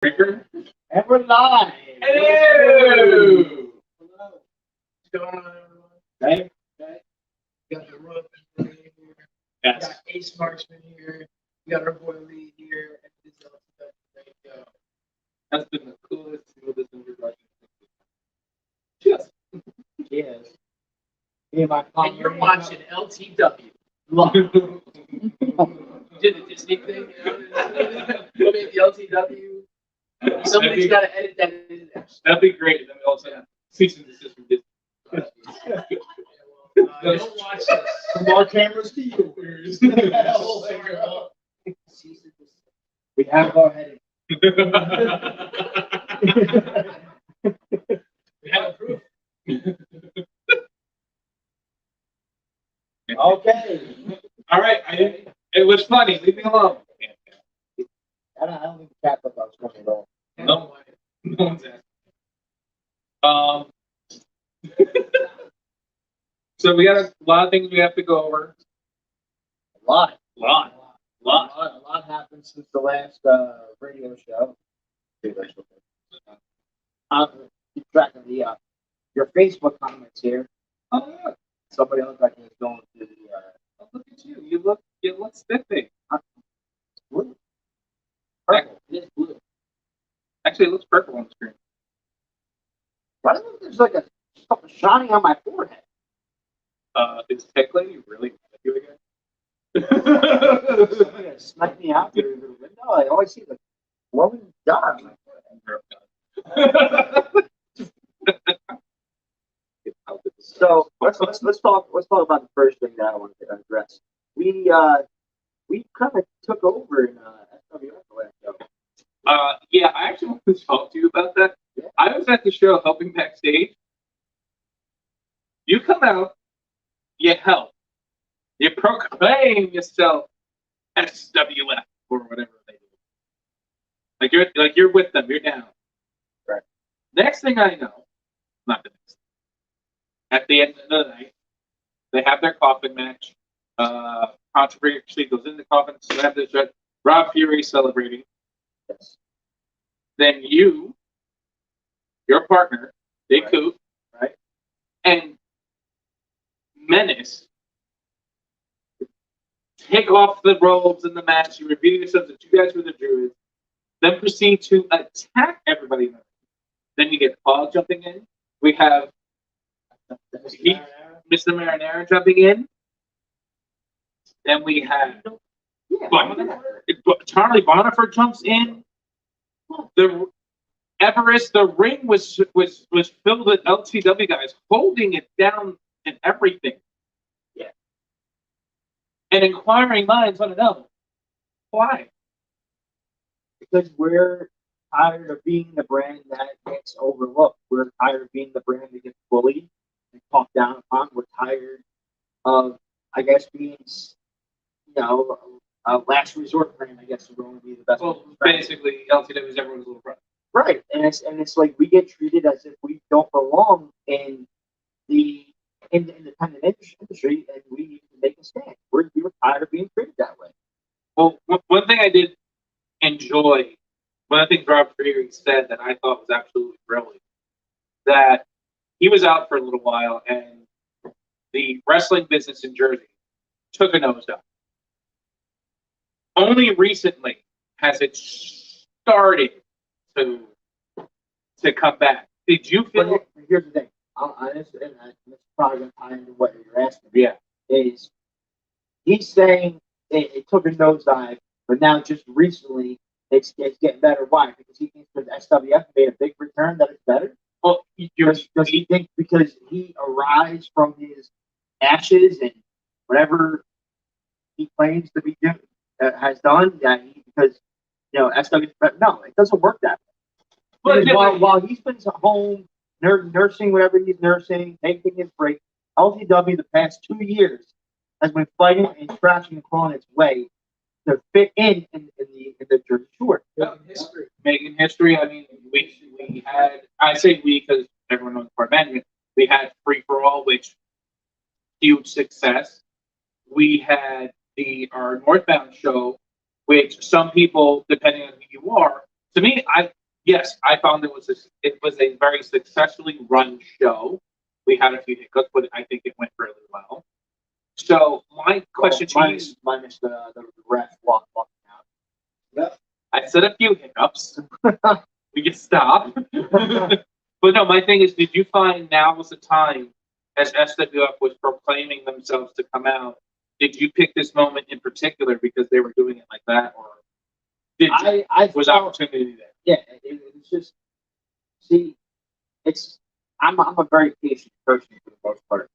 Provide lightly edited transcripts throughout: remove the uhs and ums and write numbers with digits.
Breaker. And we're live. Hello. What's going on, everyone? Okay. We got the Rook here. We Yes. got Ace Marksman here. We got our boy Lee here. And this is LTW Radio. That's been the coolest, smoothest introduction. Yes. Yes. Me and my And you're watching LTW. Love. Did the Disney thing? You made the LTW. Somebody's got to edit that in there. That'd be great. Then we also have cease and desist from Disney. Don't watch this. From our cameras to yours. We have our heading. We have proof. Okay. All right. It was funny. Leave me alone. I don't think the cat thought that was funny at all. No one's asking. So we got a lot of things we have to go over. A lot. A lot. A lot happened since the last radio show. Keep track of the your Facebook comments here. Oh, yeah. Somebody looks like he's going to the Oh, look at you. You look spiffy. blue. Purple. It is blue. Actually, it looks purple on the screen. Why does there's like a something shining on my forehead? Is Tech Lady really mad at you again? Somebody gonna snipe me out through the window. I always see the glowing dot on my forehead. So let's talk about the first thing that I wanted to address. We kind of took over in SWF last show. Yeah, I actually want to talk to you about that. Yeah. I was at the show helping backstage. You come out, you help, you proclaim yourself SWF or whatever they do. Like you're with them, you're down. Right. Next thing I know, not the next. At the end of the night, they have their coffin match. Controversy goes in the coffin, slam the shut. Rob Fury celebrating. Yes. Then you, your partner, Big Right. Coop, Right. and Menace take off the robes in the match. You reveal yourselves that you guys were the Druids. Then proceed to attack everybody in the ring. Then you get Paul jumping in. We have Mr. Marinara jumping in. Then we have Charlie Bonifer jumps in. The Everest, the ring was filled with LTW guys holding it down and everything. Yeah. And inquiring minds want to know why. Because we're tired of being the brand that gets overlooked. We're tired of being the brand that gets bullied and talked down upon. We're tired of, I guess, being, a last resort brand. I guess is going to be the best. Well, basically, LTW is everyone's little brother. Right, and it's like we get treated as if we don't belong in the independent industry, and we need to make a stand. We're tired of being treated that way. Well, one thing I did enjoy, one of the things Rob Freary said that I thought was absolutely brilliant, that he was out for a little while, and the wrestling business in Jersey took a nosedive. Only recently has it started to come back. Did you feel? But here's the thing. This probably going to tie into what you're asking. Yeah. Is he's saying it took a nosedive, but now just recently it's getting better. Why? Because he thinks that SWF made a big return that it's better. Well, Does he think because he arose from his ashes and whatever he claims to be has done that because SWF? No, it doesn't work that way. While he's been home nursing whatever he's nursing, taking his break, LTW the past 2 years has been fighting and scratching and clawing its way to fit in the Jersey Shore. Making history. I mean, we had. I say we because everyone knows part management. We had Free for All, which huge success. We had our Northbound show, which some people, depending on who you are, To me, I found it was a very successfully run show. We had a few hiccups, but I think it went really well. So my question to you, minus the ref walking out. Yep. I said a few hiccups. We can stop. But no, my thing is, did you find now was the time as SWF was proclaiming themselves to come out? Did you pick this moment in particular because they were doing it like that, or was opportunity there? Yeah, it was just, see, I'm a very patient person for the most part,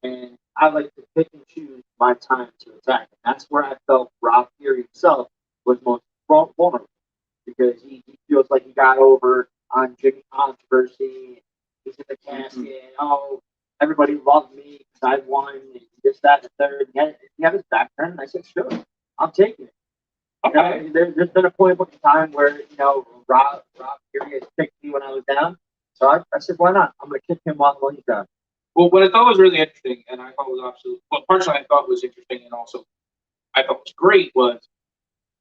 and I like to pick and choose my time to attack, and that's where I felt Rob Peary himself was most vulnerable because he feels like he got over on Jimmy controversy. He's in the casket. Oh, everybody loved me because I won and this, that, and the third. And he had his back turned, and I said, sure, I'm taking it. Okay. You know, there's been a point in time where, Rob Peary has picked me when I was down. So I said, why not? I'm going to kick him while he's down. Well, what I thought was really interesting, and I thought was absolutely, well, personally, I thought was interesting, and also I thought was great was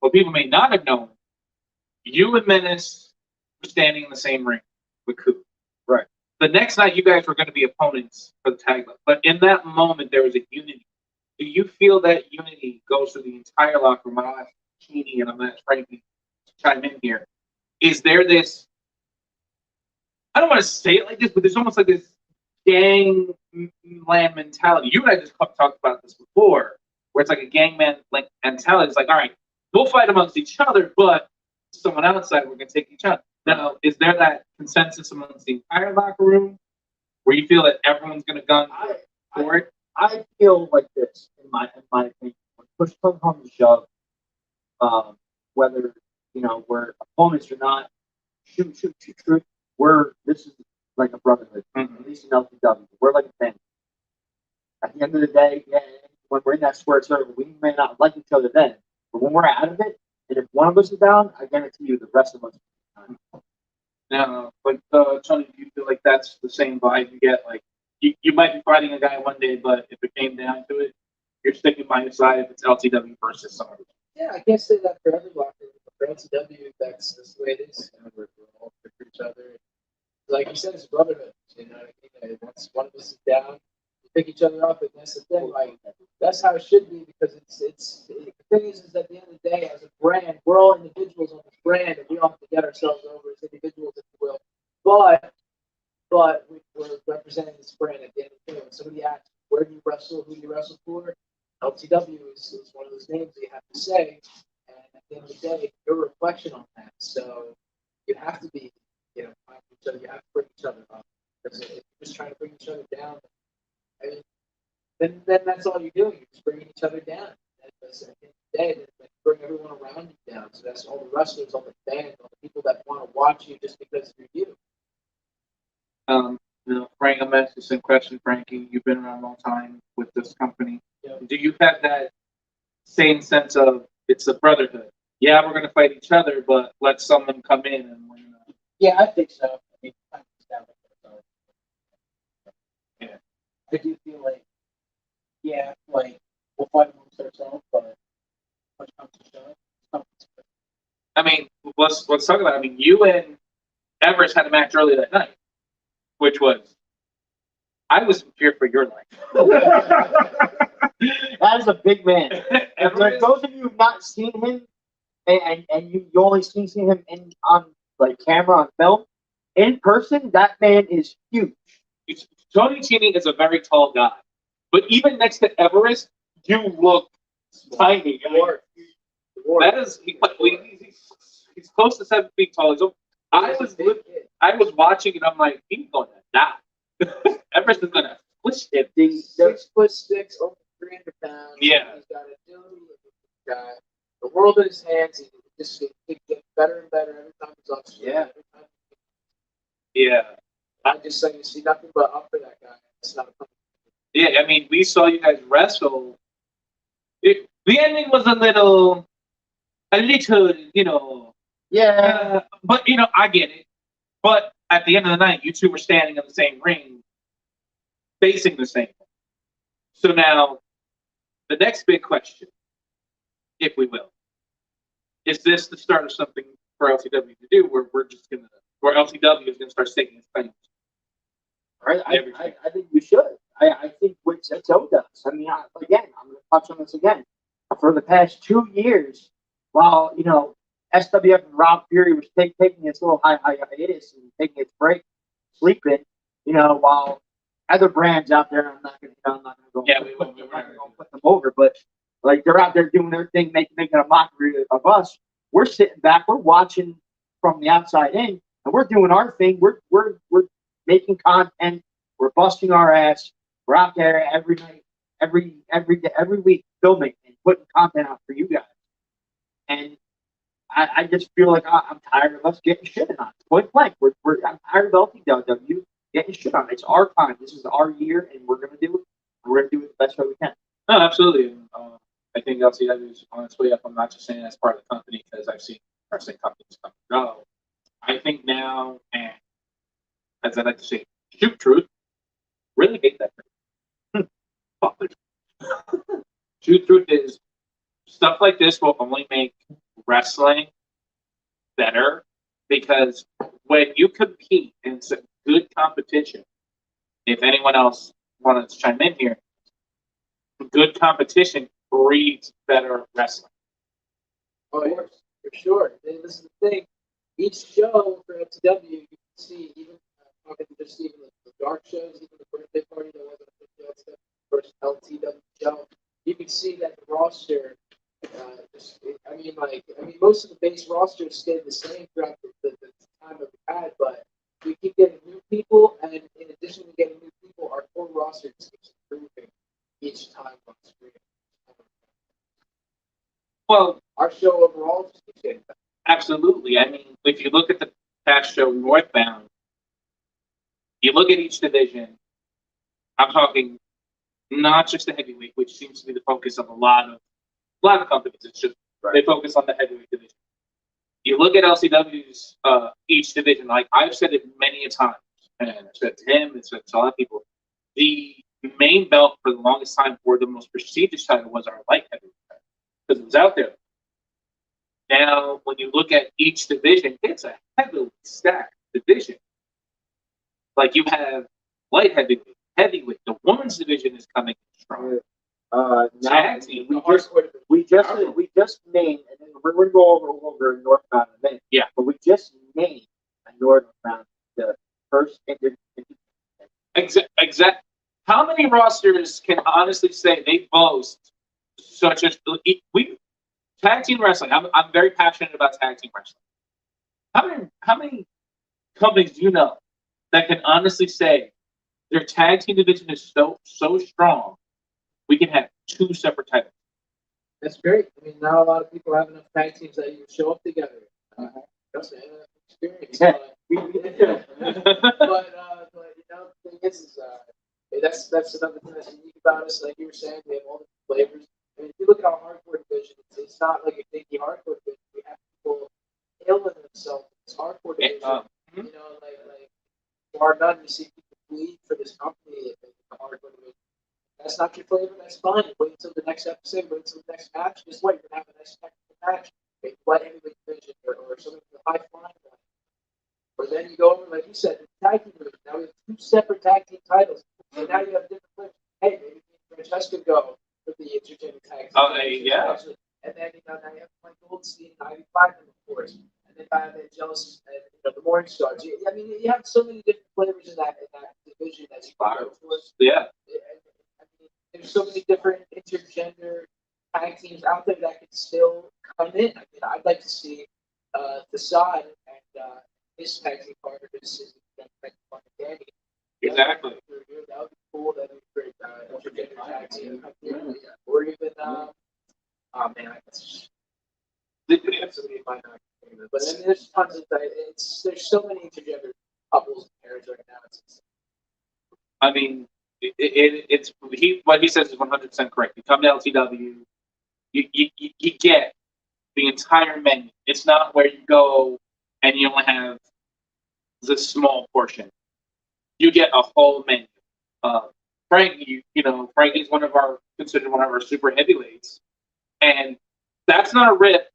what people may not have known. You and Menace were standing in the same ring with Coop. Right. The next night, you guys were going to be opponents for the tag belt, but in that moment, there was a unity. Do you feel that unity goes through the entire locker room? I'll ask Keeney and I'm going to ask Frankie to chime in here. Is there this? I don't want to say it like this, but there's almost like this gangland mentality. You and I just talked about this before, where it's like a gangman like mentality. It's like, all right, we'll fight amongst each other, but someone outside, we're going to take each other. Now, is there that consensus amongst the entire locker room where you feel that everyone's going to gun for it? I feel like this, in my opinion, when push comes home to shove, whether we're opponents or not, shoot. This is like a brotherhood. At least in LTW, we're like a family. At the end of the day, yeah, when we're in that square circle, we may not like each other then, but when we're out of it, and if one of us is down, I guarantee you the rest of us. No, but Tony, do you feel like that's the same vibe you get? Like you might be fighting a guy one day, but if it came down to it, you're sticking by your side if it's LTW versus somebody. Yeah, I can't say that for every locker room. For LTW, that's the way it is. We're all for each other. Like you said, it's a brotherhood. You know what I mean? Once one of us is down, we pick each other up, and that's the thing. Like that's how it should be because it's the thing is at the end of the day, as a brand, we're all individuals on the brand, and we all have to get ourselves over as individuals, if you will. But we're representing this brand at the end of the day. When somebody asks, where do you wrestle? Who do you wrestle for? LTW is one of those names that you have to say, and at the end of the day, you're a reflection on that. So you have to be, find each other. You have to bring each other up. Because if you're just trying to bring each other down, I mean, then that's all you're doing. You're just bringing each other down. Because at the end of the day, you bring everyone around you down. So that's all the wrestlers, all the fans, all the people that want to watch you just because you're you. Frank, I'm asking the same question, Frankie. You've been around a long time with this company. Yeah. Do you have that same sense of it's a brotherhood? Yeah, we're going to fight each other, but let someone come in and win. Yeah, I think so. I mean, Yeah. I do feel like, we'll fight amongst ourselves, but push comes to shove. I mean, let's talk about it. I mean, you and Everest had a match earlier that night, which was, I was in fear for your life. That is a big man. And for Everest, those of you who've not seen him, and you only seen him on like camera on film, in person, that man is huge. Tony Cini is a very tall guy, but even next to Everest, you look tiny. That is, he's close to 7 feet tall. I was watching and I'm like, he's going to die. Everest is going to push him. 6'6", over 300 pounds. Yeah. He's got a got the world in his hands. He just gets better and better every time he's on screen. Yeah. Yeah. I just say you see nothing but up for that guy. It's not a problem. Yeah, I mean, we saw you guys wrestle. The ending was a little, Yeah. but, I get it. But at the end of the night, you two were standing in the same ring, facing the same thing. So now, the next big question, if we will, is this the start of something for LTW to do, where LTW is gonna start staking its claims. Right? I think we should. I think what ZO does. I mean, again, I'm going to touch on this again. For the past 2 years, while SWF and Rob Fury was taking its little hiatus and taking its break, sleeping, while other brands out there, I'm not going to go. Yeah, we're not going to put them over, but like they're out there doing their thing, making a mockery of us. We're sitting back, we're watching from the outside in, and we're doing our thing. We're making content. We're busting our ass. We're out there every night, every week, filming and putting content out for you guys. And I just feel like I'm tired of us getting shit on. Point blank, I'm tired of LTW getting shit on. It's our time. This is our year, and we're gonna do it. We're gonna do it the best way we can. No, absolutely. I think LTW is on its way up. I'm not just saying that's part of the company because I've seen wrestling companies come and go. I think now, and as I like to say, shoot truth, really hate that thing. Shoot truth is stuff like this will only make wrestling better because when you compete in some good competition, if anyone else wants to chime in here, good competition breeds better wrestling. Oh, yeah, for sure. And this is the thing. Each show for LTW, you can see, even talking just even the dark shows, even the birthday party that wasn't the first LTW show, you can see that the roster, most of the base roster stayed the same throughout the time that we had, but we keep getting new people, and in addition to getting new people, our core roster just keeps improving each time on screen. Well, our show overall just keeps getting better. Absolutely. I mean, if you look at the past show, Northbound, you look at each division, I'm talking not just the heavyweight, which seems to be the focus of a lot of companies. It's just they focus on the heavyweight division. You look at LCW's each division, like I've said it many a times, and I've said to him, and said to a lot of people, the main belt for the longest time for the most prestigious title was our light heavyweight title because it was out there. Now, when you look at each division, it's a heavily stacked division. Like you have light heavyweight, heavyweight. The women's division is coming strong. Now we just named, and then we're going to go over Northbound in a minute. Yeah, but we just named a Northbound the first Exact. How many rosters can honestly say they boast such as tag team wrestling? I'm very passionate about tag team wrestling. How many companies do you know that can honestly say their tag team division is so strong we can have 2 separate titles? That's great. I mean, not a lot of people have enough tag teams that you show up together. Trust me, experience. Yeah. But the thing is that's another thing that's unique about us. Like you were saying, we have all the flavors. I mean, if you look at our hardcore division, it's not like a dinky hardcore division. We have people killing themselves in this hardcore division. Like bar none, you see people bleed for this company in the hardcore division. That's not your flavor, that's fine. Wait until the next episode, wait until the next match. Just wait, you're going to have a nice technical match. Maybe light heavyweight division or something for the high flying one. Or then you go over, like you said, the tag team division. Now we have 2 separate tag team titles. So now you have different flavors. Hey, maybe Francesca go for the intergender tag team. Yeah. And then now you have Mike Goldstein, Ivy Fineman, of course. And then I have Jealous and the Morning Stars. I mean, you have so many different flavors in that division that you can go towards. Yeah. There's so many different intergender tag teams out there that can still come in. I mean, I'd like to see Facade and his tag team partner, Danny. Exactly. That would be cool. That would be great. Intergender tag team. Or even, oh man, I guess. Somebody might not. But I mean, there's tons of there's so many intergender couples and pairs right now. I mean, what he says is 100% correct. You come to LTW, you get the entire menu. It's not where you go and you only have the small portion. You get a whole menu. Frankie's considered one of our super heavyweights, and that's not a rip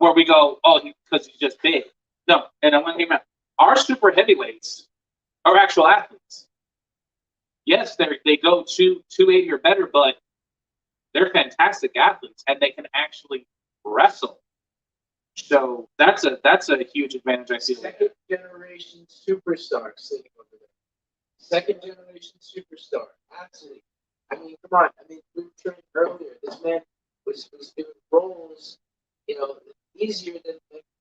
where we go, oh, because he's just big. No, and I want to hear about our super heavyweights are actual athletes. Yes, they go 280 or better, but they're fantastic athletes and they can actually wrestle. So that's a huge advantage I see. Second generation superstar sitting over there. Second generation superstar. Absolutely. I mean, come on. I mean, we were trained earlier. This man was doing roles, easier than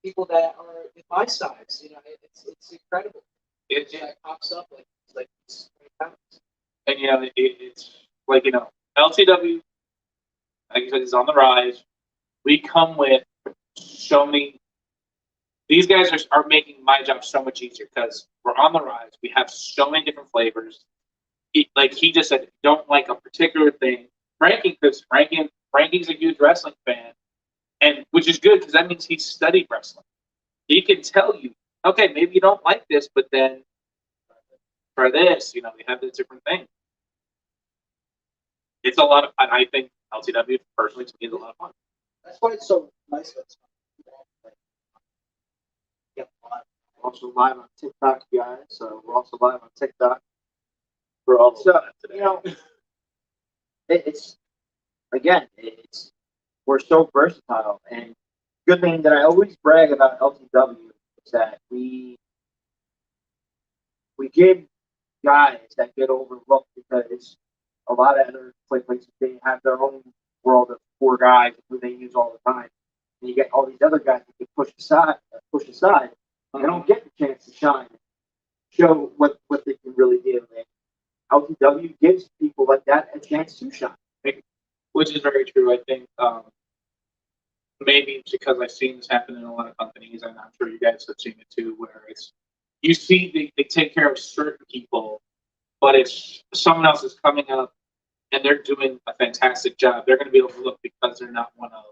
people that are in my size. It's incredible. It pops up like it's 20 pounds. And it's like LTW, like you said, is on the rise. We come with so many. These guys are making my job so much easier because we're on the rise. We have so many different flavors. Like he just said, don't like a particular thing. Frankie's a huge wrestling fan, and which is good because that means he studied wrestling. He can tell you, okay, maybe you don't like this, but then try this. We have this different thing. It's a lot of fun. I think LTW personally to me is a lot of fun. That's why it's so nice. We're also live on TikTok, guys. So we're also live on TikTok. For all it's we're so versatile, and good thing that I always brag about LTW is that we give guys that get overlooked because a lot of other places they have their own world of 4 guys who they use all the time, and you get all these other guys that get pushed aside. They don't get the chance to shine, show what they can really do. And LTW gives people like that a chance to shine. Which is very true. I think maybe it's because I've seen this happen in a lot of companies, and I'm sure you guys have seen it too, where you see they take care of certain people, but it's someone else is coming up and they're doing a fantastic job. They're going to be overlooked because they're not one of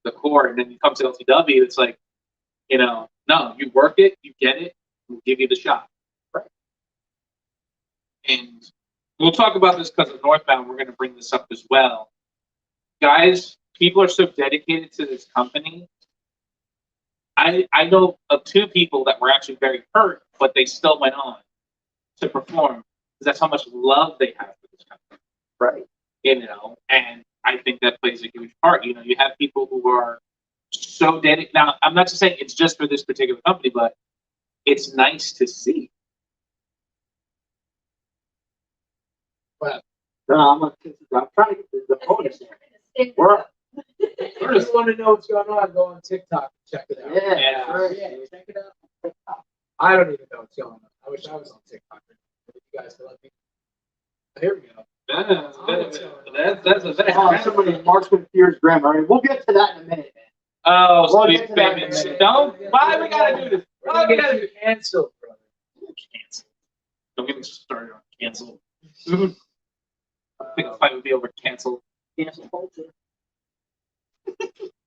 the core. And then you come to LTW, it's like, no, you work it, you get it, we'll give you the shot. Right. And we'll talk about this because of Northbound. We're going to bring this up as well. Guys, people are so dedicated to this company. I know of 2 people that were actually very hurt, but they still went on to perform because that's how much love they have for this company. Right. And I think that plays a huge part. You have people who are so dedicated. Now, I'm not just saying it's just for this particular company, but it's nice to see. But I'm trying to get the bonus there. if you want to know what's going on, go on TikTok and check it out. Yeah. Right. Check it out. I don't even know what's going on. I wish I was on TikTok. You guys can let me. Here we go. That's a fact. Somebody Marksman Fears Grammar. We'll get to that in a minute, man. Oh, We'll sweet get to that in a baby. minute. Don't. Why we gotta do this? Why we gotta do get canceled, brother? cancel? Don't get me started on cancel. I think the fight would be over cancel. Cancel culture.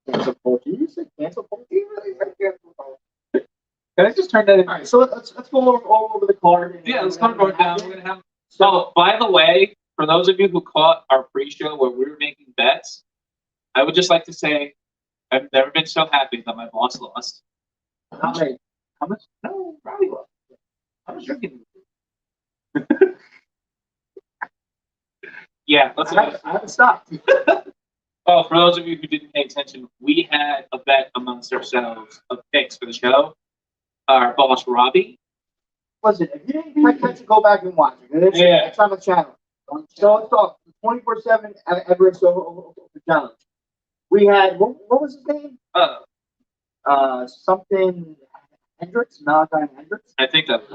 Cancel culture. You said cancel culture? Really? Cancel culture. Can I just turn that in? All right, so let's go all over the card. Yeah, let's go down. We're gonna have. So, by the way, for those of you who caught our pre-show where we were making bets, I would just like to say I've never been so happy that my boss lost. How much? No, probably lost. I was drinking. Yeah, I haven't stopped. Oh, for those of you who didn't pay attention, we had a bet amongst ourselves of picks for the show. Our boss, Robbie. Listen, if you didn't pay attention, go back and watch it. It's on the channel. So it's off 24/7 Everest challenge. We had what was his name? Something Hendricks, Malachi Hendricks. I think that.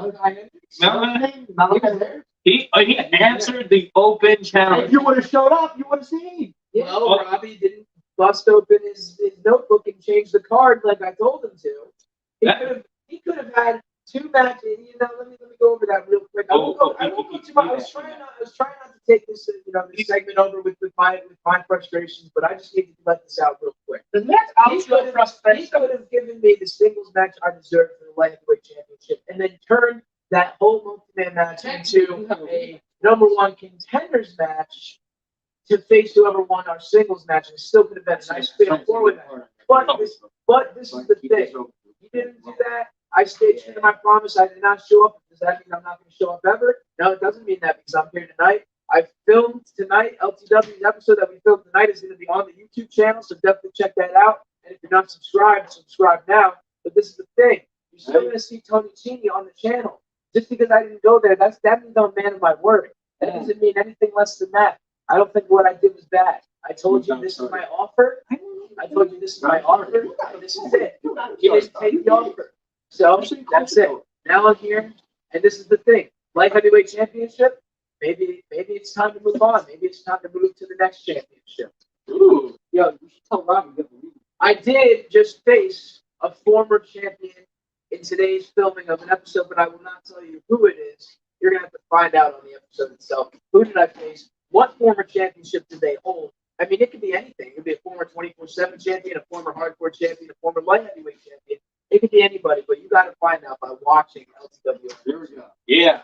Malachi. He answered the open challenge. If you would have showed up, you would have seen. Yeah, well, Robbie didn't bust open his notebook and change the card like I told him to. He could have had 2 matches. Let me go over that real quick. I won't go too much. I was trying not to take this this segment over with my frustrations, but I just need to let this out real quick. The next He could have given me the singles match I deserved for the lightweight championship, and then turned that whole multi-man match into a number 1 contenders match to face whoever won our singles match, and it still could have been a nice fatal 4 with that. But this is the thing. He didn't do that. I stayed true to my promise. I did not show up. Does that mean I'm not going to show up ever? No, it doesn't mean that because I'm here tonight. I filmed tonight. LTW's episode that we filmed tonight is going to be on the YouTube channel, so definitely check that out. And if you're not subscribed, subscribe now. But this is the thing. You're still going to see Tony Cini on the channel. Just because I didn't go there, that means I'm a man of my word. That doesn't mean anything less than that. I don't think what I did was bad. I told you this is my offer. I told you this is my offer. And this is it. You didn't take the offer. So that's it. Now I'm here, and this is the thing. Light heavyweight championship. Maybe it's time to move on. Maybe it's time to move to the next championship. Ooh, yo, you should tell Rob to get the lead. I did just face a former champion in today's filming of an episode, but I will not tell you who it is. You're gonna have to find out on the episode itself. Who did I face? What former championship did they hold? I mean, it could be anything. It could be a former 24/7 champion, a former hardcore champion, a former light heavyweight champion. It could be anybody, but you got to find out by watching LTW. There we go. Yeah.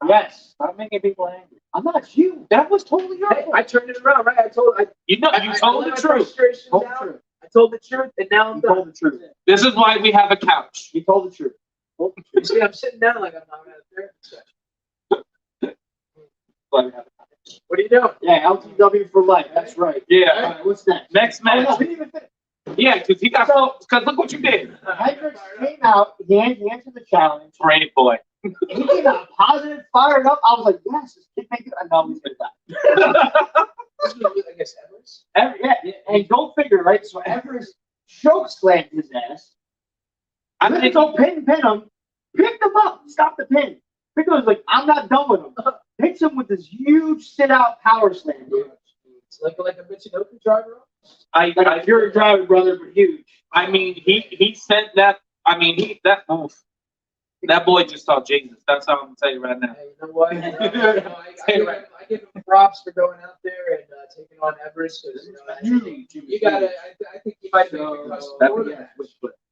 Yes. Stop making people angry. I'm not you. That was totally your Hey, fault. I turned it around, right? You told the let my truth. frustration Told the down. truth. I told the truth, and now I'm He done. told the truth. This is why we have a couch. He told the truth. Told the You truth. see, I'm sitting down like I'm not at a therapy session. Why we have a couch. What are you doing? Yeah, LTW for life. That's right. All Yeah. right, what's next? Next Oh, no, match. we didn't even finish. Yeah, because he got because look what you did. Hendricks came out. He answered the challenge. Great boy. He came out positive, fired up. I was like, yes, this kid make it. I know he's gonna die. This was, I guess, Evers. Yeah, and go figure, right? So Everest choke slammed his ass. I Let him think go pin him. Picked him up. Stop the pin. Picked him was like, I'm not done with him. Hits him with this huge sit-out power slam, dude. It's like a Michinoku driver. Like a pure driver, brother, but huge. I mean, he sent that. I mean, that boy just saw Jesus. That's how I'm gonna tell you right now. Hey, you know what? I give him props for going out there and taking on Everest because you gotta. I think he might be That- that.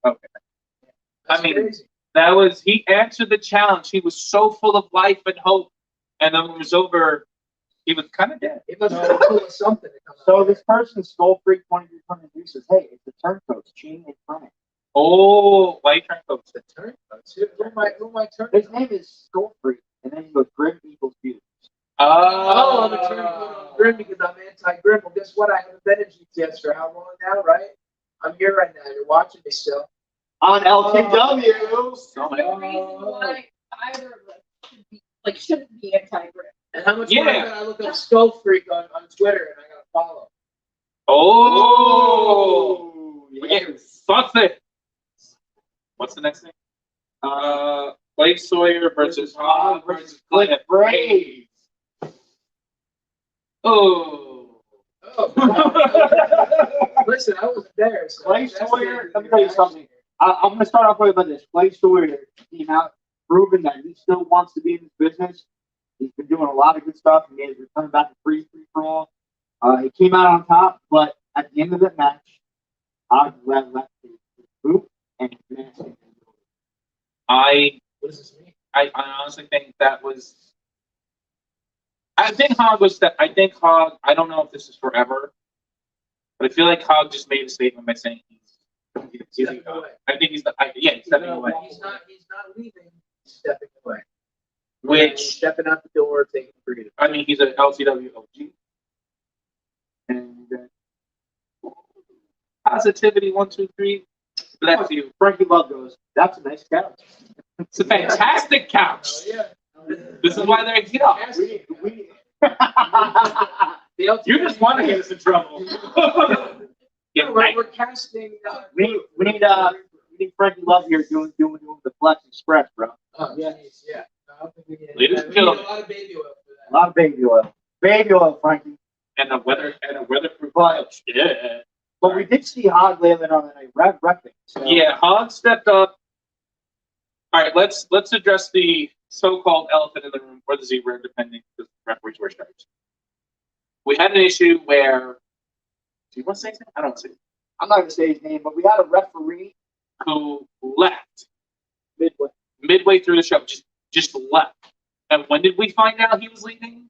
Okay. I mean, that was he answered the challenge. He was so full of life and hope, and then when it was over, he was kind of dead. It must be full of something to come So out. this person, Skull Freak 2323, says, hey, it's the turncoats, Gene and Frank. Oh, white turncoats. The turncoats. Who am I turning? His name is Skull Freak, and then he goes Grim Eagles Views. Oh, I'm a turncoat on Grim because I'm anti-Grim. Well, guess what? I haven't been in GTS for how long now, right? I'm here right now. You're watching me still. On LTW. There's no reason why either of us shouldn't be anti-grip. And how much Yeah. more did I look up Skull Freak on Twitter and I gotta follow? Oh, yeah. fuck it. What's the next thing? Blake Sawyer versus Hog versus Cliff Braves. Oh. Listen, I wasn't there. So Clay Sawyer, let me tell you something. I'm going to start off with about this. Clay Sawyer came out proving that he still wants to be in this business. He's been doing a lot of good stuff. He made his return back to free for all. He came out on top, but at the end of the match, Hog left his boot and his mask. I What does this mean? honestly think that was. I think Hog was that. I think Hog. I don't know if this is forever, but I feel like Hog just made a statement by saying he's Stepping away. I think he's he's stepping away. He's not leaving. He's stepping away. He's Which stepping out the door, taking freedom. I mean, he's an LTW OG. And positivity 1, 2, 3. Bless you. Frankie Love goes, that's a nice couch. It's a fantastic couch. Oh, yeah. This is why they're here. We The You just want to get us in trouble. Yeah, we're casting. we need Frankie Love here doing the Flex Express, bro. Oh, yeah. Yeah. I don't think we get Ladies we and need a gentlemen. lot of baby oil for A lot of baby oil. Baby oil, Frankie. and a weatherproof But- couch. Yeah. But we did see Hog laying on the night repping. So. Yeah, Hog stepped up. All right, let's address the so-called elephant in the room or the zebra, depending because referees wear stripes. We had an issue where. Do you want to say something? I don't see. I'm not going to say his name, but we had a referee Who left midway. midway through the show? Just left. And when did we find out he was leaving?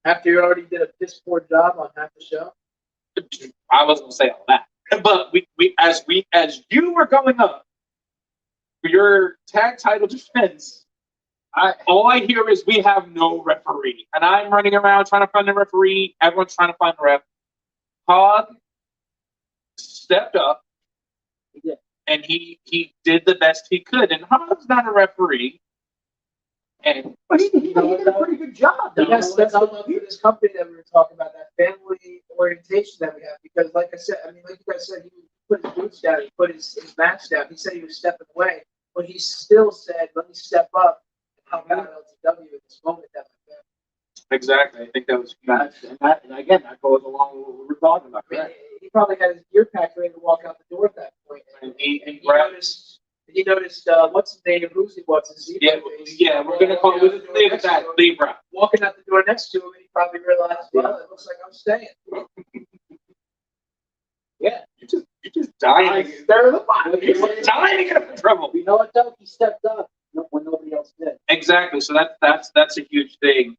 After you already did a piss poor job on half the show. I wasn't gonna say all that. But as you were going up for your tag title defense, all I hear is we have no referee, and I'm running around trying to find a referee. Everyone's trying to find a ref. Hog stepped up, and he did the best he could. And Hog's not a referee, and But he did a pretty good job. But that's the love for this company that we were talking about, that family orientation that we have. Because, like I said, I mean, like you guys said, he put his boots down, he put his match down. He said he was stepping away, but he still said, "Let me step up and help out LTW in this moment that my family." exactly. I think that was And again, that goes along with what we were talking about. I mean, Right? he probably had his gear packed ready to walk out the door at that point. And He noticed what's his name, Lucy, what's his name? yeah. We're gonna call it leave it that Libra. Walking out the door next to him, and he probably realized, well, it looks like I'm staying. Yeah. You're just dying. They're the bottom. You're dying to get in trouble. You know what though? He stepped up when nobody else did. Exactly. So that's a huge thing.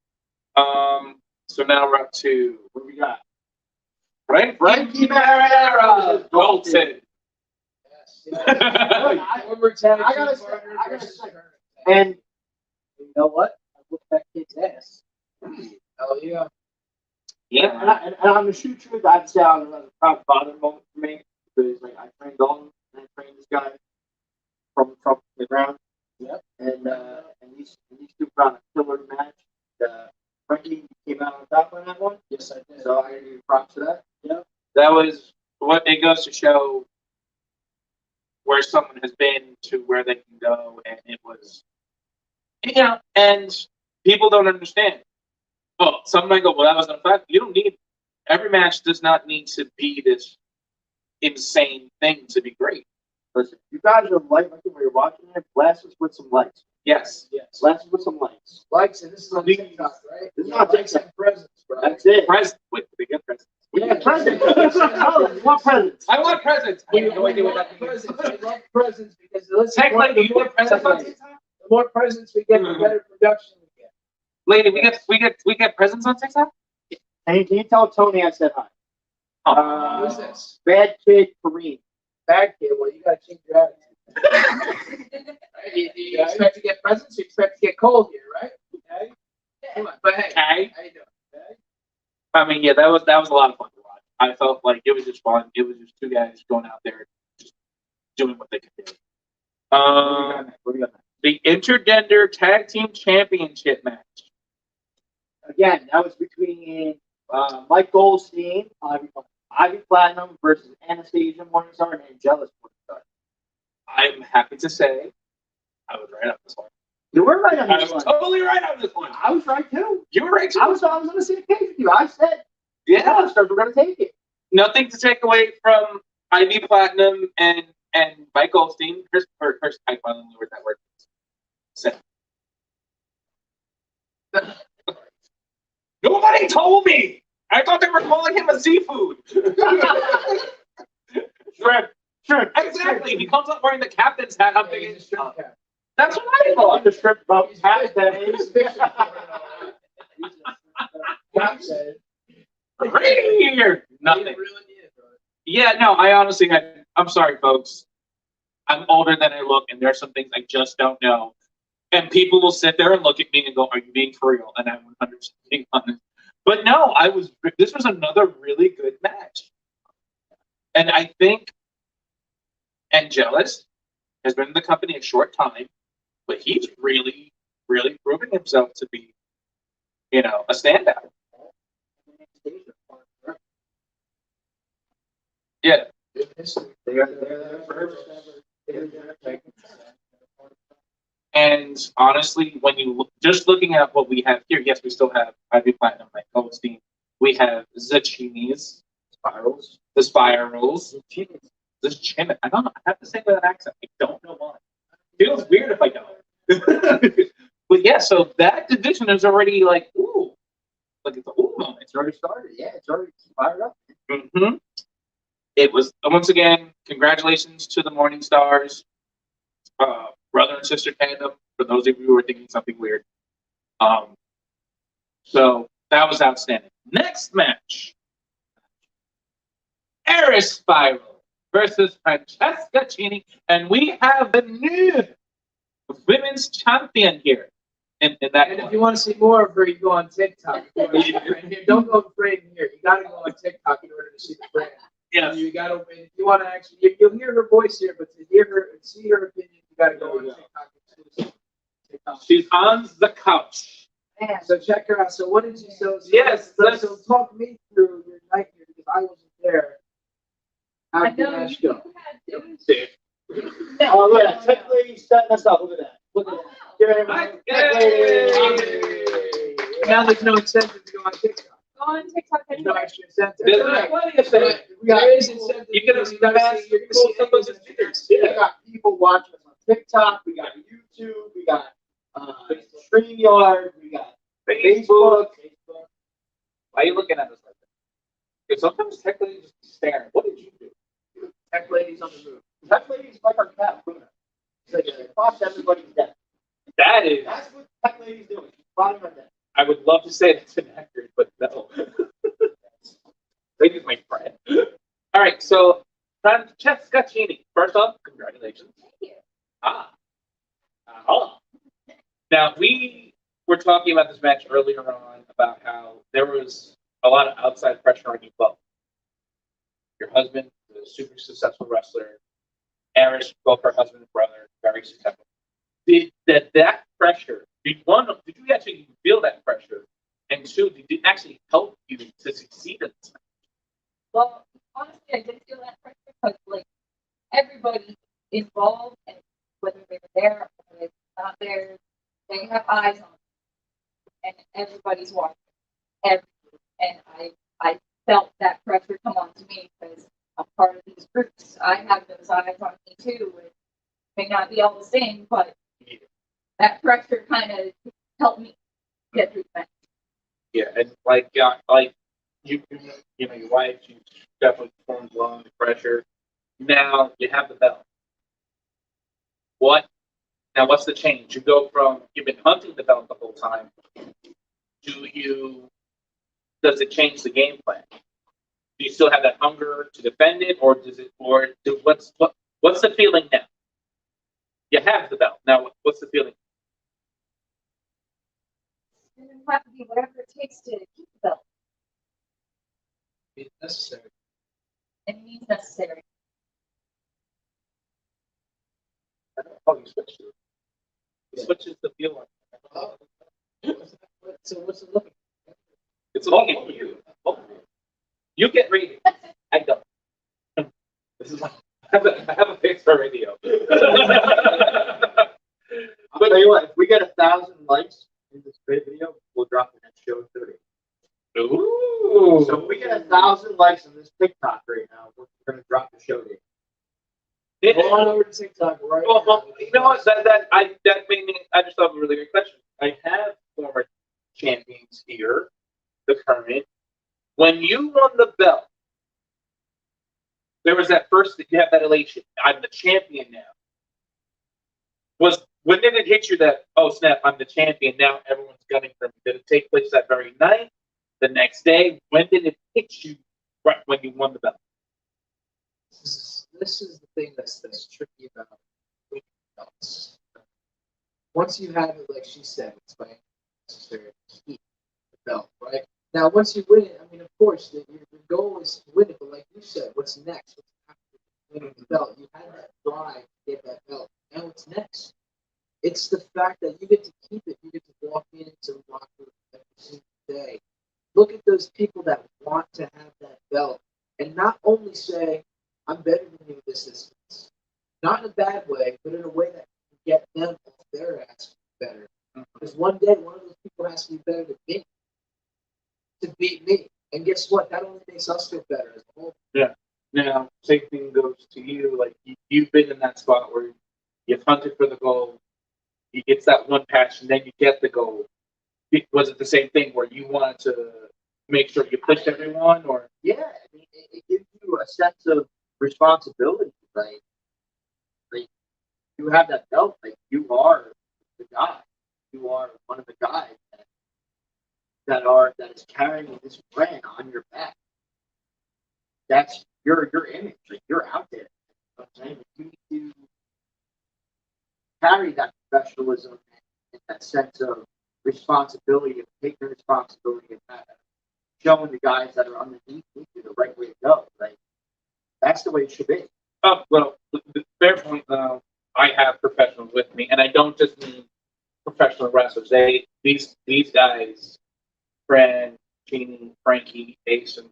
So now we're up to what do we got? Frankie Barrera, Dalton. Yes. Former tag I gotta team say- partner I gotta versus say- Turner. And you know what? I whooped that kid's ass. Oh yeah. Yeah. And I'm the shoot truth. I'd say I was a proud father moment for me because like I trained Dalton and I trained this guy from the ground. Yep. And these two put on a killer match. Frankie came out on top on that one. Yes, I did. So I give you props for that. Yeah. That was what it goes to show where someone has been to where they can go, and it was, and people don't understand. Oh, some might go, well, that was an effect. You don't need, every match does not need to be this insane thing to be great. Listen, you guys are light like when you're watching it. Blast us with some lights. Yes. Yes. Blast us with some lights. Likes, and this is on Please. TikTok, right? This is on Likes TikTok. and presents, bro. That's it. Present. Wait, we get presents. Yeah, Presents. Oh, you want presents? I want presents. I We have no idea what love that means. presents. We love presents because listen, Technically, do you the get presents on the TikTok? more presents we get, the better production we get. Lady, we get presents on TikTok? Can you tell Tony I said hi? Who's this? Bad kid Kareem. Bad kid. Well, you gotta change your attitude. You expect to get presents? You expect to get cold here, right? Okay. Come on, but hey, Okay. how you doing? Okay. I mean, yeah, that was a lot of fun to watch. I felt like it was just fun. It was just two guys going out there, just doing what they could do. What do you got next? The Intergender Tag Team Championship match. Again, that was between Mike Goldstein, Ivy Platinum versus Anastasia Morningstar and Angelus Morningstar. I'm happy to say I was right on this one. You were right on I this was one. totally right on this one. I was right too. You were right too. I was on the same page with you. I said, Yeah. we're going to take it. Nothing to take away from Ivy Platinum and Mike Goldstein. Chris, I finally knew where that word was. Nobody told me. I thought they were calling him a seafood. Shrimp. Exactly. He comes up wearing the captain's hat. I'm He's thinking, a strip cap. that's what I thought. The shrimp boat. He's Half that fishing. is. He's fishing. Captain. Right here. Nothing. He really is, bro. Yeah, no, I honestly, I'm sorry, folks. I'm older than I look, and there are some things I just don't know. And people will sit there and look at me and go, "Are you being for real?" And I'm 100% being honest. But no, this was another really good match. And I think Angelus has been in the company a short time, but he's really, really proven himself to be, a standout. Yeah. Good history. They're first. And honestly, when you just looking at what we have here, yes, we still have Ivy Platinum, like Goldstein. We have Zucchinis, the Spirals, the Chin. I don't know. I have to say with an accent. I don't know why. Feels weird if I don't. But yeah, so that division is already like, ooh, like it's a ooh moment. It's already started. Yeah, it's already fired up. Mm-hmm. It was, once again, congratulations to the Morning Stars, brother and sister tandem, for those of you who are thinking something weird. So that was outstanding. Next match, Eris Spiral versus Francesca Chini, and we have the new women's champion here. In that And if one. you want to see more of her, you go on TikTok. Don't go afraid in here. You got to go on TikTok in order to see the brand. Yes. You got to. If you want to actually, you'll hear her voice here, but to hear her and see her opinion, you got to go on TikTok. TikTok. She's on the couch. Man. So check her out. So what did you? So Yes, So talk me through your night here because I wasn't there. How I did the know match you go? had to. See. Oh, look at that. Tech lady setting us up. Look at that. Look at that. Give it Hi. Tech lady. Now there's no incentive to go on TikTok. Go on TikTok There's no anyway. extra incentive. There's plenty of things. There is incentive. You can because you gotta see, you're gonna see some of angles the and videos. We got people watching us on TikTok. We got YouTube. We got StreamYard. We got Facebook. Why are you looking at us like that? Because sometimes tech lady just staring. What did you do? Tech ladies on the move. Tech ladies like our cat, Luna. It's like across everybody's desk. That is. That's what tech ladies doing. She's plotting our desk. I would love to say that's inaccurate, but no. Lady's my friend. All right, so Francesca Chini. First off, congratulations. Thank you. Now we were talking about this match earlier on about how there was a lot of outside pressure on you both. Your husband is a super successful wrestler. Arish, both her husband and brother, very successful. Did that pressure? Did you actually feel that pressure? And two, did it actually help you to succeed in this match? Well, honestly, I did feel that pressure because, like, everybody involved, and whether they were there or they're not there, they have eyes on them, and everybody's watching. And I felt that pressure come on to me because I'm part of these groups. I have those eyes on me too. It may not be all the same, but that pressure kind of helped me get through that. Yeah, and like you know, your wife, she definitely performed well under pressure. Now you have the belt. What's the change? You go from you've been hunting the belt the whole time. Does it change the game plan? Do you still have that hunger to defend it, or what's the feeling now? You have the belt. Now what's the feeling? And then have to be whatever it takes to keep the belt. It's necessary. It means necessary. I don't know how you switch to it. It switches the feeling. So what's it looking? It's looking at you. You get rated. I don't. This is I have a fix for radio. I'll tell you what, if we get 1,000 likes in this video, we'll drop the next show in 30. Ooh. So if we get 1,000 likes on this TikTok right now, we're going to drop the show date. Go on over to TikTok right Well, now. you know what? That made me. I just thought of a really good question. I have former champions here, the current. When you won the belt, there was that first. You have that elation. I'm the champion now. When did it hit you that, oh snap, I'm the champion now? Everyone's gunning for me. Did it take place that very night? The next day? When did it hit you? Right when you won the belt. This is the thing that's tricky about winning belts. Once you have it, like she said, it's by necessary to keep the belt, right? Now, once you win it, I mean, of course, your goal is to win it, but like you said, what's next? What's after winning the belt? You had that drive to get that belt. Now, what's next? It's the fact that you get to keep it. You get to walk into the locker room every single day. Look at those people that want to have that belt and not only say, I'm better than you in this instance. Not in a bad way, but in a way that can get them off their ass better. Because one day, one of those people has to be better than me to beat me. And guess what? That only makes us feel better as a whole. Yeah. Now, same thing goes to you. Like you've been in that spot where you've hunted for the goal. You get that one patch, and then you get the goal. Was it the same thing where you wanted to make sure you pushed everyone, or? Yeah, I mean, it gives you a sense of responsibility, right? Like, you have that belt, like, you are the guy. You are one of the guys that is carrying this brand on your back. That's your image. Like, you're out there. carry that professionalism and that sense of responsibility, of taking responsibility, and that showing the guys that are underneath you the right way to go. Like that's the way it should be. Oh, well, fair point. I have professionals with me, and I don't just mean professional wrestlers. These guys, Fran, Jeannie, Frankie, Ace, and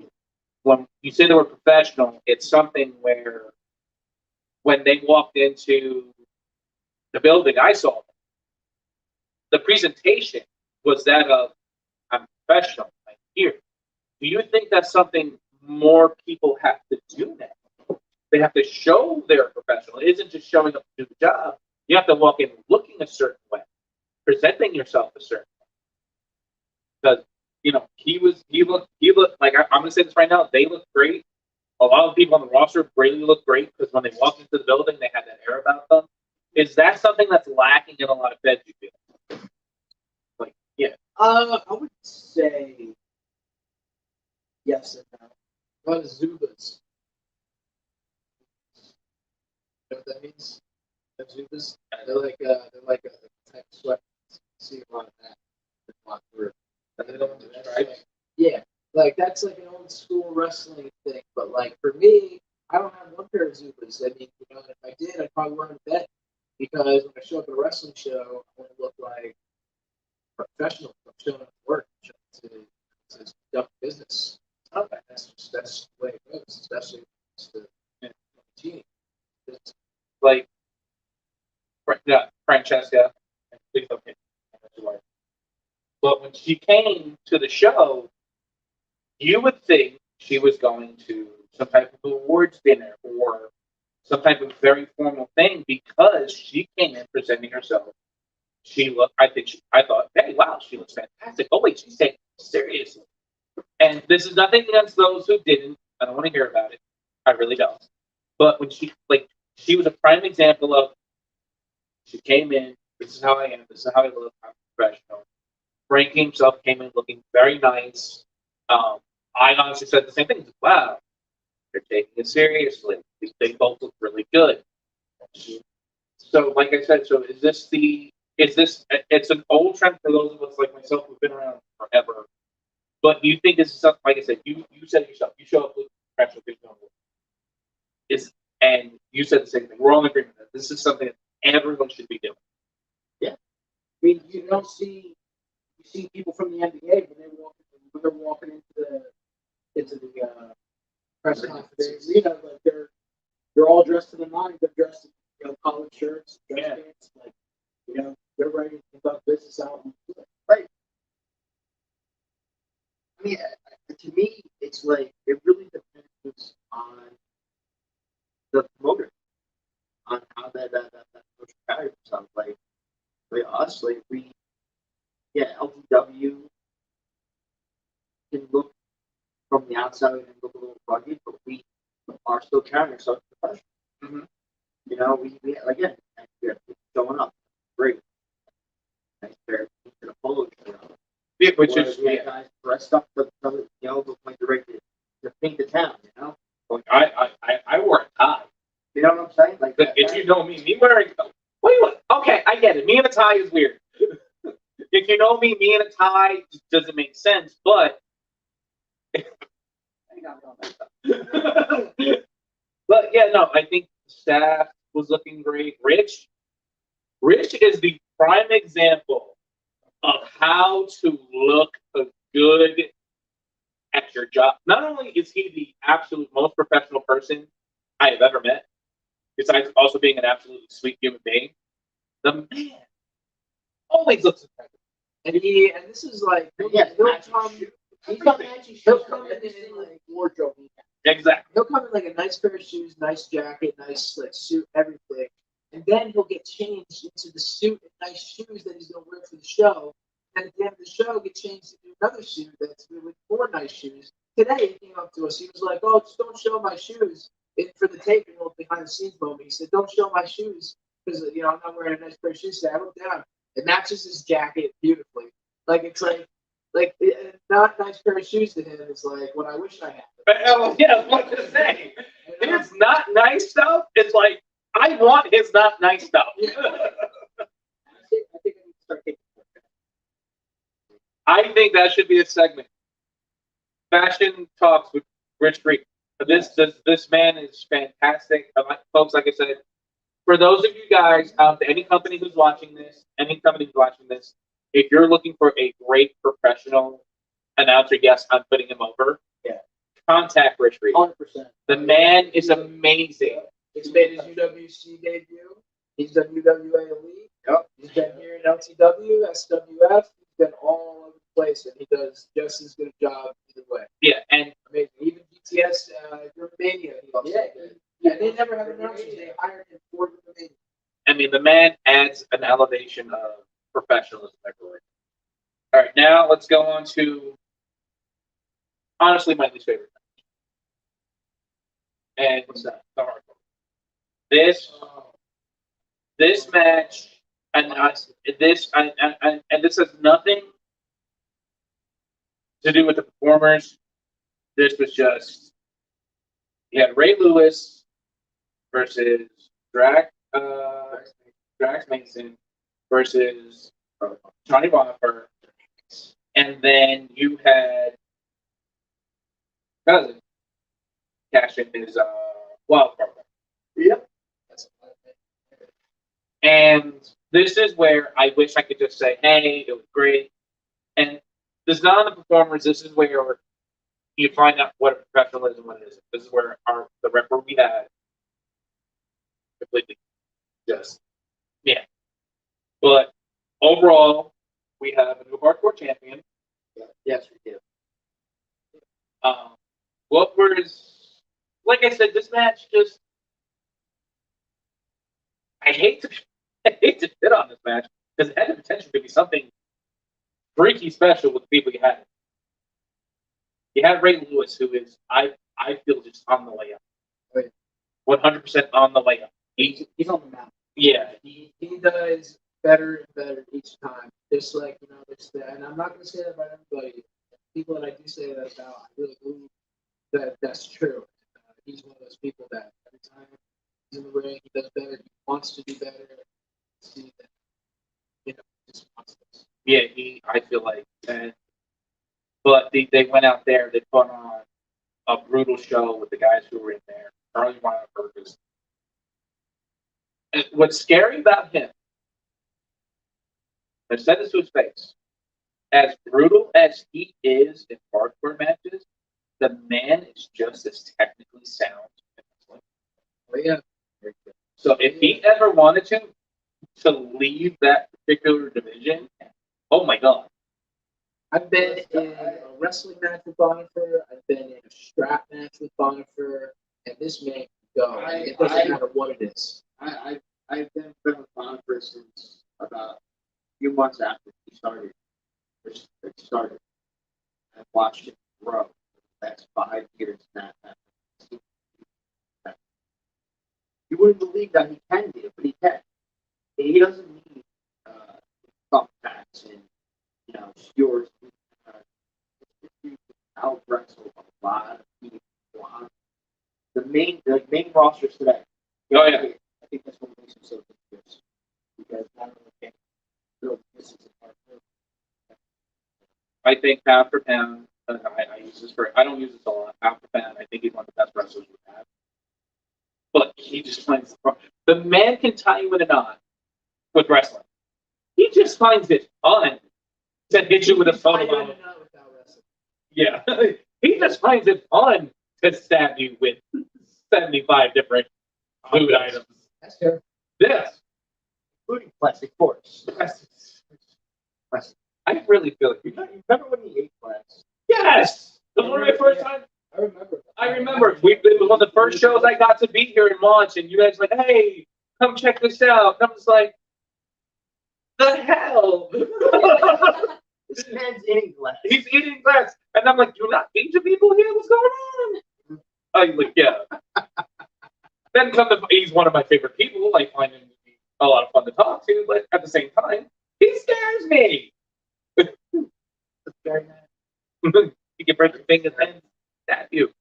when you say they were professional, it's something where when they walked into the building, I saw them. The presentation was that of I'm professional. I'm here. Do you think that's something more people have to do now? They have to show they're professional. It isn't just showing up to do the job. You have to walk in looking a certain way, presenting yourself a certain way. Because he looked like I'm going to say this right now. They look great. A lot of people on the roster really look great because when they walked into the building, they had that air about them. Is that something that's lacking in a lot of beds? You feel? Like, yeah. I would say yes and no. A lot of Zubas. You know what that means? Zubas. They're like a type of sweat. See a lot of that. And they don't do stripes. Yeah, like that's like an old school wrestling thing. But like for me, I don't have one pair of Zubas. I mean, if I did, I'd probably wear them to bed because when I show up at a wrestling show, I want to look like professional. I'm showing up to work, I'm showing up to conduct business. Okay, that's the way it goes, especially when it's the team. Like, yeah, Francesca. Please don't hit me. But when she came to the show, you would think she was going to some type of awards dinner or some type of very formal thing because she came in presenting herself. She looked, I thought, hey, wow, she looks fantastic. Oh, wait, she's taking it seriously. And this is nothing against those who didn't. I don't want to hear about it. I really don't. But when she was a prime example of, she came in, this is how I am, this is how I look, I'm professional. Frankie himself came in looking very nice. I honestly said the same thing. Wow, they're taking it seriously. They both look really good. So, like I said, it's an old trend for those of us like myself who've been around forever. But you think this is something, like I said, you said it yourself, you show up with professional and you said the same thing. We're all in agreement that this is something that everyone should be doing. Yeah. I mean, you see people from the NBA when they're walking into the press conference arena, like they're all dressed to the nines. They're dressed in collared shirts, dress pants, like they're ready to conduct business out. Right. I mean, to me, it's like it really depends on the promoter, on how that promoter carries himself. Like us, like LTW can look from the outside and look a little rugged, but we are still carrying ourselves professional. Mm-hmm. We again, we're showing up. Great. Nice pair of jeans and a polo shirt on. Yeah, which is guys dressed up look like they're ready to paint the town, Like I wore a tie. You know what I'm saying? Like If you know me wearing okay, I get it. Me in a tie is weird. If you know me in a tie doesn't make sense, but but yeah, no, I think staff was looking great. Rich is the prime example of how to look good at your job. Not only is he the absolute most professional person I have ever met, besides also being an absolutely sweet human being, the man always looks impressive. And this is like he'll come in like wardrobe. Exactly. He'll come in like a nice pair of shoes, nice jacket, nice like suit, everything. And then he'll get changed into the suit and nice shoes that he's gonna wear for the show. And at the end of the show, get changed into another suit that's with more nice shoes. Today he came up to us. He was like, "Oh, just don't show my shoes." For the taping, behind the scenes moment, he said, "Don't show my shoes because I'm not wearing a nice pair of shoes." So I looked down. It matches his jacket beautifully. Like it's like not nice pair of shoes to him. It's like what I wish I had. Yeah, what to say? His not nice stuff. It's like I want his not nice stuff. Yeah. I think that should be a segment. Fashion talks with Rich Freak. This man is fantastic. Folks, like I said, for those of you guys out there, any company who's watching this, if you're looking for a great professional announcer, yes, I'm putting him over. Yeah. Contact Rich Freak. 100%. The man is amazing. He's made his UWC debut. He's done UWA Elite. Yep. He's been here in LTW, SWF. He's been all over the place, and he does just as good a job either way. Yeah, and Amazing. Even GTS, Romania. And they never have announcers. They hired him for Romania. I mean, the man adds an elevation of professionalism everywhere. All right, now let's go on to honestly my least favorite match. And what's that? The hardcore. This match, and this has nothing to do with the performers. This was just you had Ray Lewis versus Drax Mason versus Johnny Boniffer, and then you had Cousin cash in his wild card. Yep. That's And this is where I wish I could just say, hey, it was great. And this is not on the performers. This is where you find out what a professionalism is. This is where the referee we had completely just, yeah. But overall, we have a new hardcore champion. Yes, we do. What was, like I said, this match just, I hate to shit on this match because it had the potential to be something freaky special with the people you had. You had Ray Lewis, who is, I feel, just on the way up. 100% on the way up. He's on the map. Yeah. He does better and better each time. Just like, and I'm not going to say that about everybody. People that I do say that about, I really believe that that's true. He's one of those people that every time he's in the ring, he does better. He wants to do better. See that, just wants this. Yeah, I feel like, but they went out there, they put on a brutal show with the guys who were in there. Charlie Weinberg. What's scary about him, I've said this to his face, as brutal as he is in hardcore matches, the man is just as technically sound. Oh, yeah. So if he ever wanted to leave that particular division, oh my God. I've been in a wrestling match with Bonifer. I've been in a strap match with Bonifer, and this man can go. It doesn't matter what it is. I've been with Bonifer since about a few months after he started. I've watched him grow for the last 5 years. You wouldn't believe that he can do it, but he can. He doesn't need thumb packs and skewers. Out wrestle a lot of people. The main rosters today. Oh yeah. I think that's what makes him so dangerous. Because not only can he build pieces of hardcore. I think pound for pound, I use this I don't use this a lot. Pound for pound, I think he's one of the best wrestlers we have. But he just finds the man can tie you in a knot with wrestling. He just finds it fun to hit you with a photo bomb. Yeah. He just finds it fun to stab you with 75 different food items. That's fair. Yes. Including plastic forks. Plastic. I really feel like You remember when he ate glass? yes. The very first time. I remember. I remember it was one of the first shows I got to be here in launch, and you guys were like, hey, come check this out. And I'm just like, the hell? This man's eating glass. He's eating glass. And I'm like, you're not Asian people here? What's going on? I'm like, yeah. Then he's one of my favorite people. I find him a lot of fun to talk to, but at the same time, he scares me. Very nice. You can break your fingers and stab you.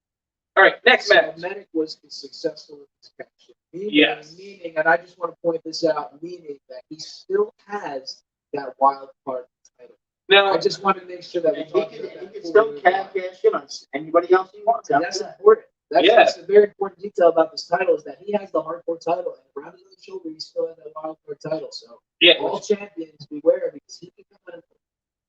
All right, next match. Medic was successful in this match. Yes. Meaning, and I just want to point this out, meaning that he still has that wild card title. Now, I just want to make sure that we And talk he about can that. still cash in on anybody else he wants. And that's important. Yeah. That's a very important detail about this title is that he has the hardcore title, and around his shoulder, he still has that wild card title. So yeah, all champions beware because he can come in.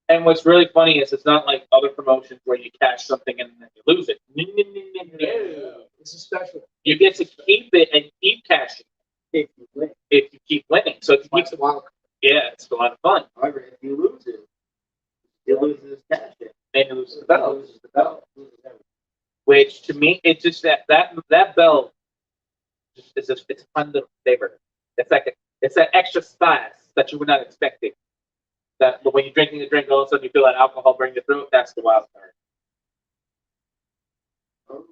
and what's really funny is it's not like other promotions where you cash something and then you lose it. No. This is special. You get to keep it and keep cashing If you win. if you keep winning. So if you keep It's wild. yeah, it's a lot of fun. However, if you lose it, he loses his cash in. And you lose the He belt. loses the belt. Loses everything. Which to me, it's just that belt is it's a fun little flavor. It's like it's that extra spice that you were not expecting. That when you're drinking a drink, all of a sudden you feel that alcohol bring you through. That's the wild card. Oh,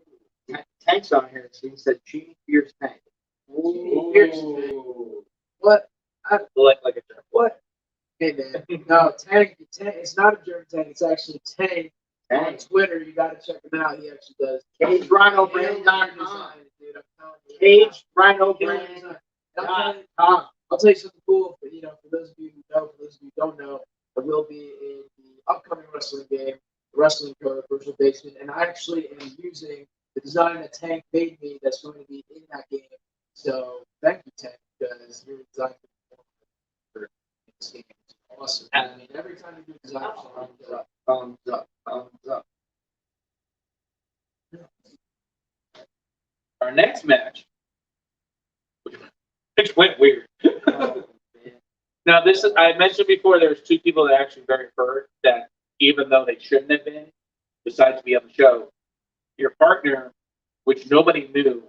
Tank's on here. So he said, "Cheating Fierce Tank." Ooh. What? Like a jerk. What? Hey man, no, Tank. It's not a German Tank. It's actually Tank. On Tank. Twitter, you got to check him out. He actually does. CageRhinoBrand.com. Dude, I'm telling you. CageRhinoBrand.com. I'll tell you something cool. For those of you who know, for those of you who don't know, I will be in the upcoming wrestling game, the Wrestling Code Virtual Basement, and I actually am using the design that Tank made me. That's going to be in that game. So thank you, Tank, because your design for this game is awesome. And I mean, every time you do design, Thumbs up. Thumbs up. Our next match, which went weird. Oh, man. Now, this is, I mentioned before, there's two people that actually very hurt that even though they shouldn't have been, decided to be on the show. Your partner, which nobody knew,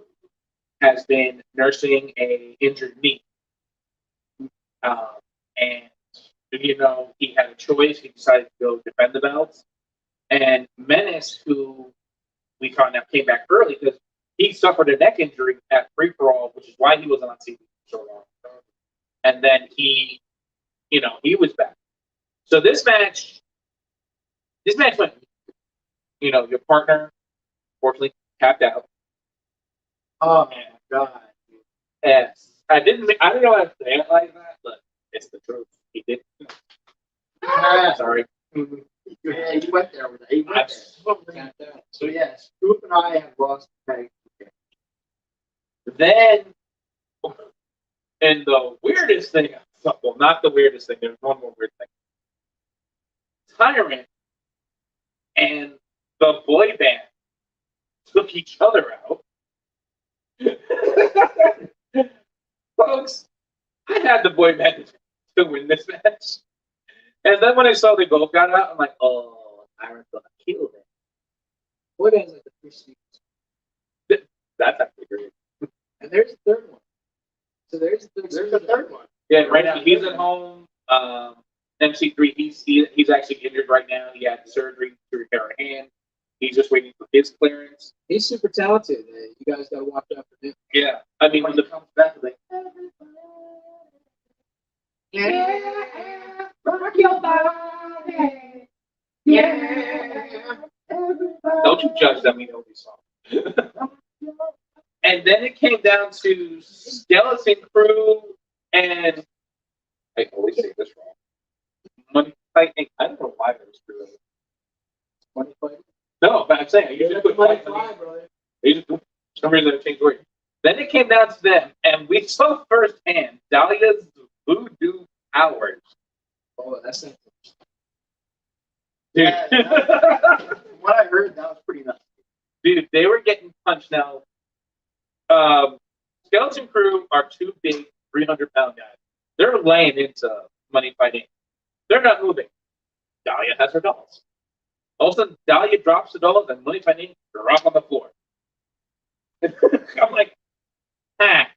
has been nursing a injured knee. And, he had a choice. He decided to go defend the belts. And Menace, who we found out came back early because he suffered a neck injury at free for all, which is why he was on TV for so long. And then he was back. So this match went. Your partner, fortunately, tapped out. Oh, my God. Yes, I don't know how to say it like that, but it's the truth. He did. Sorry. Yeah, you went there with it. He went there. So, yes, Scoop and I have lost the tag. Then, and the weirdest thing, well, not the weirdest thing, there's one more weird thing. Tyrant and the boy band took each other out. Folks, I had the boy band to win this match. And then when I saw they both got out, I'm like, oh, Tyrant's gonna kill them. Boy band's like the first season. That's actually great. And there's a third one. So there's a third one. Yeah, right now he's at home. MC3, he's actually injured right now. He had surgery to repair a hand. He's just waiting for his clearance. He's super talented. You guys got to watch out for him. Yeah, I mean, When he comes back, like, Yeah, rock your body. Yeah. don't you judge that we know these songs. And then it came down to Skeleton Crew and I always say this wrong. Money Fighting. I don't know why that was true. Money fight. No, but I'm saying I usually put Money fight. fly, brother. For some reason I changed words. Then it came down to them, and we saw firsthand Dahlia's voodoo powers. Oh, that's not. Dude. what I heard, that was pretty nuts. Dude, they were getting punched now. Skeleton Crew are two big 300-pound guys. They're laying into Money Fighting. They're not moving. Dahlia has her dolls. All of a sudden, Dahlia drops the dolls and Money Fighting drop on the floor. I'm like, ah.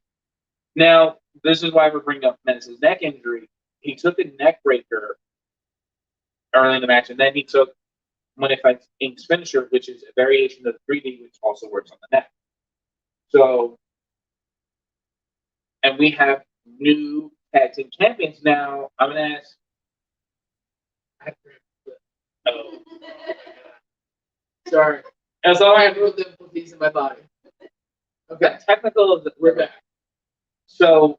Now, this is why we're bringing up Menace's neck injury. He took a neck breaker early in the match, and then he took Money Fighting's finisher, which is a variation of the 3D, which also works on the neck. So, and we have new tag team champions now. I'm going to ask. Oh. Sorry. That's all I I have. have real difficulties in my body. Okay. Technical, we're back. So,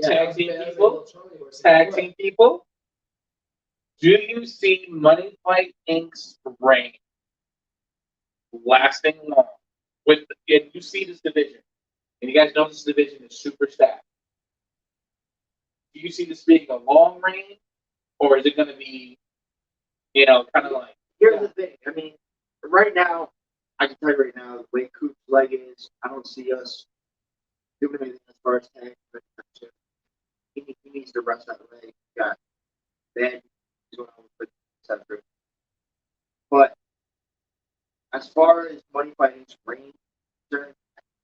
tag team people. Tag team people. Do you see Money Fight Inc.'s reign lasting long? And you see this division, and you guys know this division is super stacked. Do you see this being a long reign, or is it going to be, kind of like? Here's the thing. I mean, right now, I can tell you right now, the way Coop's leg is, I don't see us doing anything as far as tag. He needs to rest that leg. He got bad. He's going on with center. But as far as Money Fighting's reign is concerned,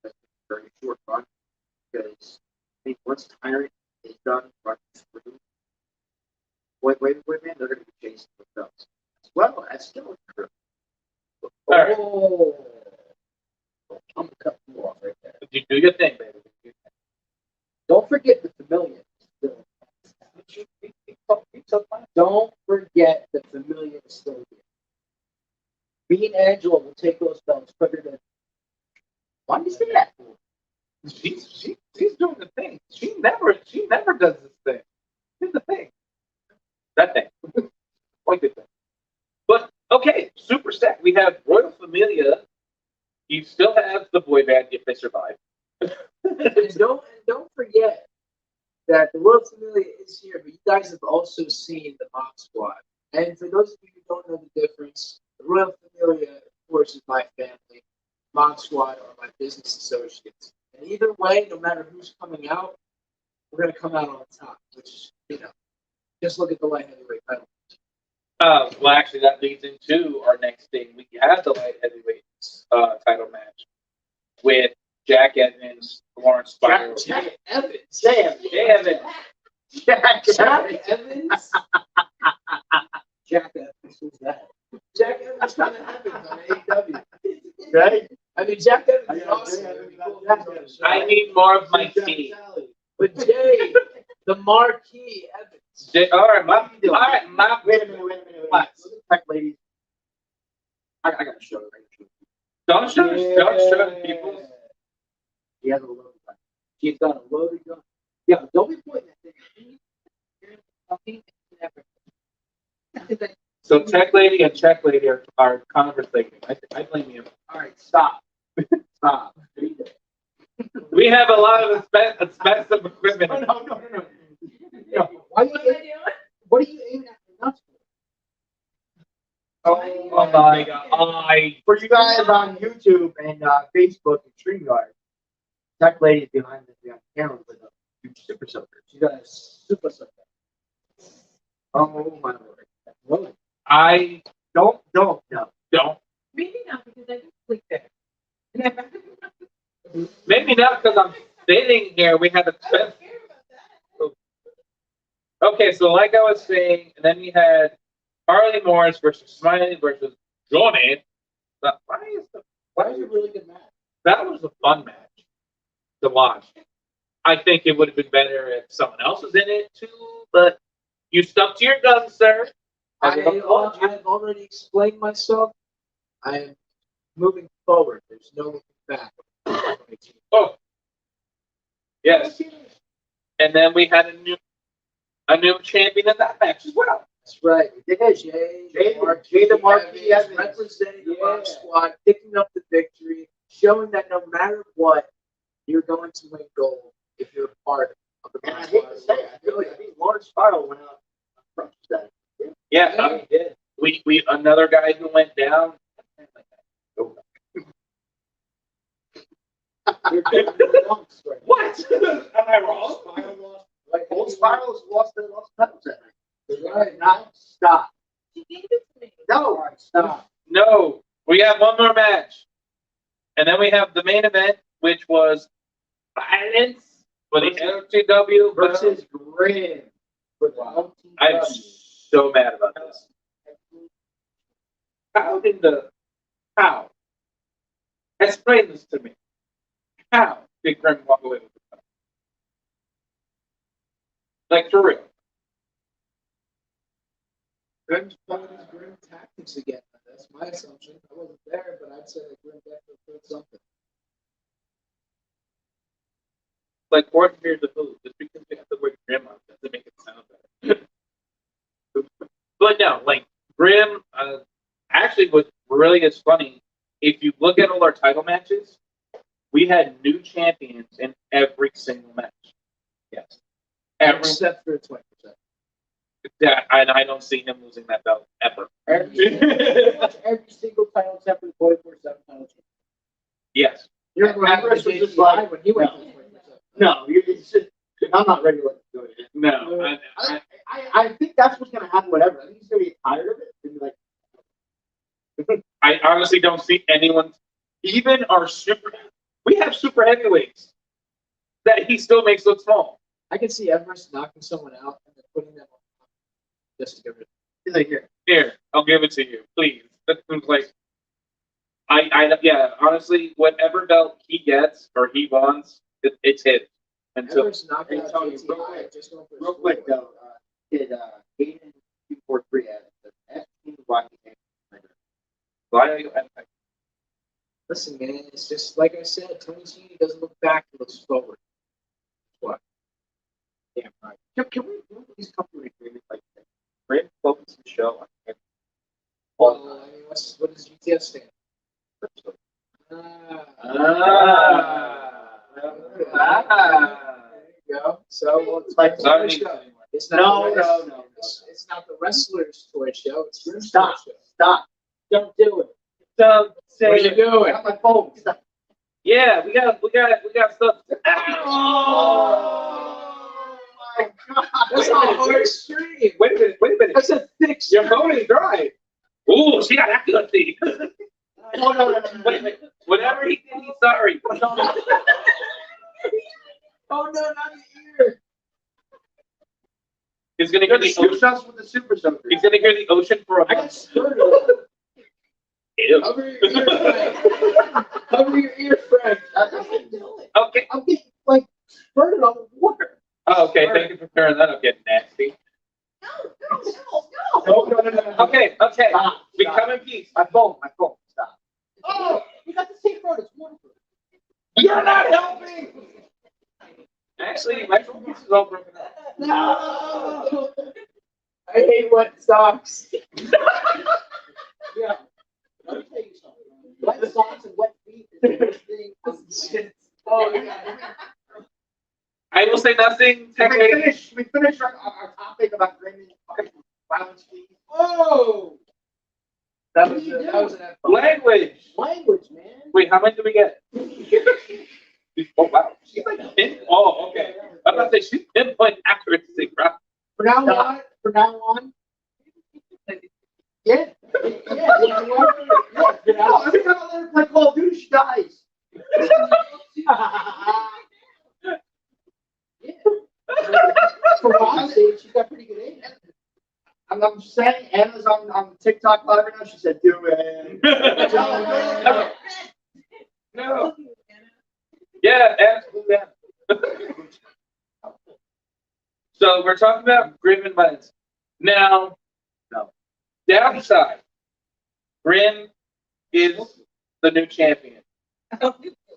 that's a very short run because I think once Tyrant is done running through, wait, man, they're going to be chasing themselves as well as still crew. Right. Oh, I'm gonna cut you off right there. You do your thing, baby. Don't forget the Familiar. Don't forget the Familiar is still here. Me and Angela will take those belts quicker than. Why do you say that? She's doing the thing. She never does this thing. Here's the thing. That thing. Quite good thing. But okay, super stacked. We have Royal Familia. You still have the boy band if they survive. And don't forget that the Royal Familia is here, but you guys have also seen the Mob Squad. And for those of you who don't know the difference, the Royal Familia, of course, is my family. Mob Squad are my business associates. And either way, no matter who's coming out, we're going to come out on top, which, just look at the light heavyweight title. Well, actually, that leads into our next thing. We have the light heavyweight title match with Jack Evans, Lawrence Spiral. Jack Evans. Sam. Evans. Jack Evans. Jack Evans. Who's that? Jack Evans kind of happens on AEW. Right? I mean, Jack Evans is awesome. I need more of my tea. But Jay, the marquee Evans. All right, my Wait a minute. Tech ladies. I got to show it right. don't show the people. He has a load gun. She's got a loaded gun. Yeah, don't be pointing that thing. So Tech Lady and Check Lady are conversating. I blame you. All right, stop. Stop. We have a lot of expensive equipment. No. Why you aiming, what are you aiming at the nuts for? Oh my god! For you guys on YouTube and Facebook and StreamYard, Tech Lady's behind the camera with a huge super soaker. She got a super soaker. Oh my lord. Really? I No. don't. Maybe not because I just sleep there. Maybe not because I'm sitting here. We have I expensive. don't care about that. Okay, so like I was saying, and then we had Harley Morris versus Smiley versus Johnny. Why is a really good match? that was a fun match to watch. I think it would have been better if someone else was in it too, but you stuck to your guns, sir. I have already explained myself. I am moving forward. There's no looking back. Oh, yes. And then we had a new champion in that match as well. That's right. Jay the Marquis Evans. Representing the Mob Squad, picking up the victory, showing that no matter what, you're going to win gold if you're a part of the And I Mob hate to say it, I think Lawrence Spiral went out front today. Yeah, we another guy who went down. What? Am I wrong? Old Spirals lost the titles that night. Right. Not stop. She gave it to me. No, stop. No, we have one more match, and then we have the main event, which was Violence for the LTW Versus Grim. For the I'm LTW. so mad about this. How? Explain this to me. How did Grim walk away with the title? Like for real. Grim's pulling his Grim tactics again. That's my assumption. I wasn't there, but I'd say that Grim definitely pulled something. Like four years of food, just because we have the word Grim on it doesn't make it sound better. But no, like Grim, actually, what really is funny, if you look at all our title matches, we had new champions in every single match. Yes. Every, Except for 20%. and I don't see him losing that belt ever. Pretty much every single title except for the 44/7 title. Yes. Your Empress was just like, when he went no. to 20%. No, it's just, I'm not ready to let it go yet. No. I think that's what's going to happen, whatever. I think he's going to get tired of it and be like, I honestly don't see anyone, even our we have super heavyweights that he still makes look small. I can see Everest knocking someone out and then putting them on just to get rid of he's like, here. Here, I'll give it to you, please. That seems like, yeah, honestly, whatever belt he gets or he wants, it's his. Until Everest knocking out Tony, JTI, just going for a Real score. quick, though, did Hayden 243 at the F-Team Wacky why Listen, man, it's just like I said, Tony Sweeney doesn't look back, he looks forward. What? Damn right. Can we move these couple of agreements like that? Grim focus the show on him. Well, I mean, what does GTS stand for? There you go. So, well, it's like Sorry. toy show. It's No, not no. It's not the wrestler's toy show. It's Grim's Stop. toy show. Stop. Don't do it. Don't say What are you it. doing? I got my phone. Stop. Yeah, we got stuff. Oh my God. That's not hard extreme. Wait a minute. That's a thick Your phone is dry. Ooh, she got accuracy. Oh, no. Wait. Whatever he did, he's sorry. Oh no, not the ear. He's gonna hear the Super ocean. Shots with the Super Soaker. He's gonna hear the ocean for a I got month. spurted. Ew. Cover your ear, Frank. Cover your ear, Frank. Okay. I'm getting like spurted on the water. Oh, okay. Thank you for clearing that up. Getting nasty. No. Okay. Stop. We come in peace. My phone. Stop. Oh, you got the same road. It's wonderful. You're not helping. Actually, my phone piece is all broken up. No. I hate wet socks. Yeah. Let me tell you something. Wet socks and wet feet is the worst thing. Shit. Oh my God. I will say nothing. We finished our topic about Raymond violence fees. Oh. That was an F. Language. Language, man. Wait, how much did we get? Oh wow. She's like oh, okay. I'm about to say she's pinpoint accuracy, bro. From now on. Yeah. No, every time I let her play Call of Duty, she dies. For Ron's age, she's got pretty good aim. I'm saying Anna's on TikTok live right now. She said, "Do it." No. Yeah, absolutely. So we're talking about Grim and Lens. Now, downside, Grim is the new champion.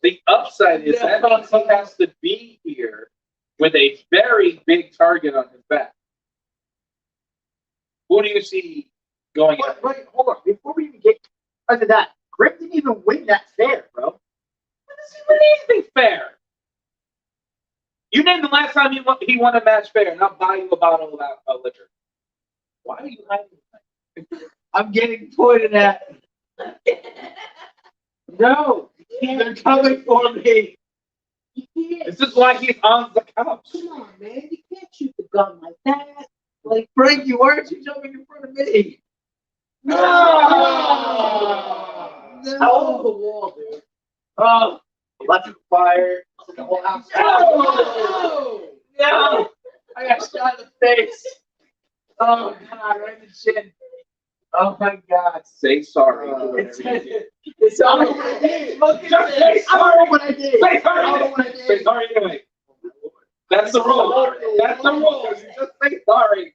The upside is that means he has to be here with a very big target on his back. Who do you see going in? Wait, hold on. Before we even get into that, Grip didn't even win that fair, bro. When does he win anything fair? You named the last time he won a match fair, and I'll buy you a bottle of liquor. Why are you hiding? I'm getting pointed at. No, they're coming for me. You can't. This is why he's on the couch. Come on, man. You can't shoot the gun like that. Like, Frankie, why aren't you jumping in front of me? No! No! Hell the wall, dude. Oh, electric fire. The whole house. No! No! I got shot in the face. Oh, God, right in the chin. Oh, my God. Say sorry. It's all what I did. Look at this. I don't know what I did. Say sorry. I don't know what I did. Say sorry anyway. That's the rule. That's the rule. You just say sorry.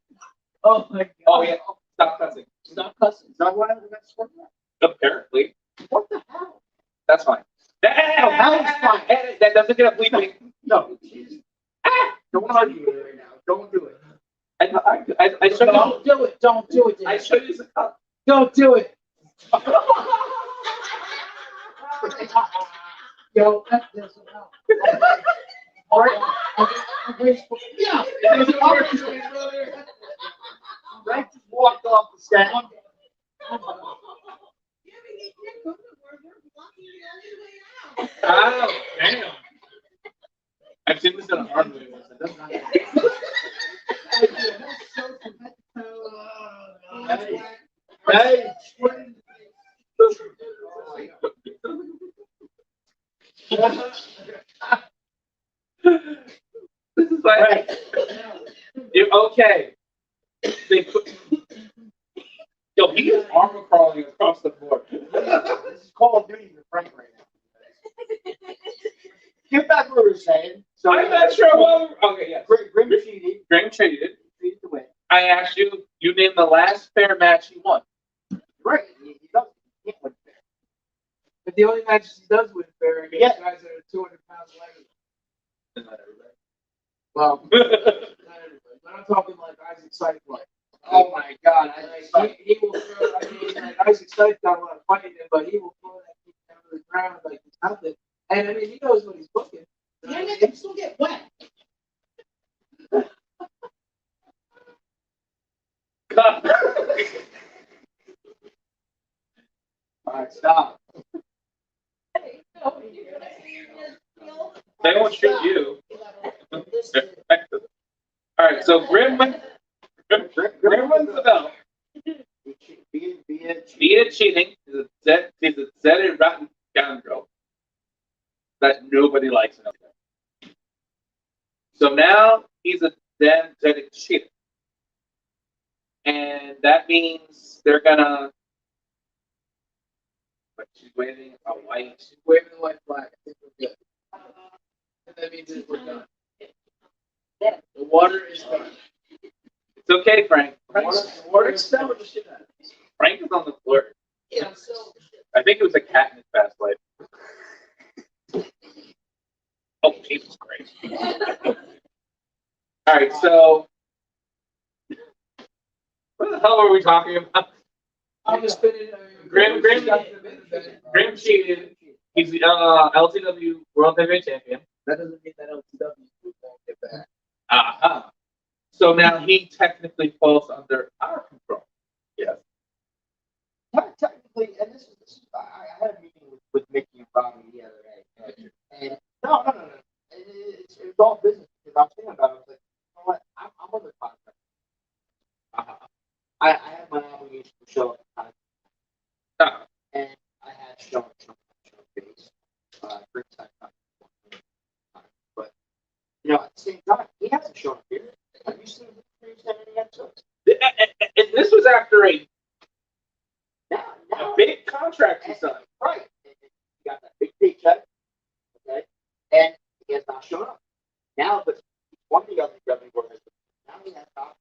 Oh, my God. Oh, yeah. Stop cussing. Stop cussing. Is that what I was going Apparently. What the hell? That's fine. that was fine. That doesn't get a bleeping. No, don't argue with it right now. Don't do it. I showed you. Don't do it. Don't do it. I showed you the cup. Don't do it. Yo, that doesn't help. Yeah. It doesn't work, brother. Frank just walked off the set. Oh, damn. I've seen this in a hard movie once. It doesn't happen. Hey, This is like, you're okay. They put, yo, he is armor crawling across the board. this is Call of Duty for Frank right now. Get back what we were saying. So I'm not sure what. Okay, yes. Grim cheated. Graham traded. Cheated to win. I asked you, you named the last fair match he won. Right. He doesn't. He can't win fair. But the only matches he does win fair against Yeah. guys that are 200 pounds lighter. Not everybody. Well, not everybody. But I'm talking like Isaac Sykes. Oh my God. He will throw. I mean, like Isaac Sykes got a lot of fighting in, but he will throw that kick down to the ground like it's nothing. And I mean, he knows what he's booking. Yeah, they can still get wet. All right, stop. Hey, so you're gonna see this deal? They won't shoot you. All right, so Grim wins the belt. Be it cheating. He's a dead rotten scoundrel that nobody likes. So now he's a dead cheater. And that means they're gonna. But she's waving a white. She's waving the white flag. I think we're good. And that means that we're done. The water is done. It's okay, Frank. Frank's selling the shit out of it. Frank is on the floor. Yeah, so. I think it was a cat in his past life. Oh, Jesus Christ. All right, so what the hell were we talking about? I'm just spinning. Grim cheated. He's the LTW World Heavyweight Champion. That doesn't mean that LTW won't get back. Uh-huh. So now he technically falls under our control. Yes. Technically, and this is I had a meeting with Mickey and Robbie the other day, and no. It's all business because I'm thinking about it. I was like, you know what? I'm under contract. I have my obligation to show up on time, Uh-huh. and I had shown face, ringside time. But you know, at the same time, he hasn't shown up here. Have you seen him any episodes? And this was after a Now, big contract he signed. right? And he got that big paycheck, okay, and he has not shown up. Now, but he's won the LTW World Heavyweight. Now he has not.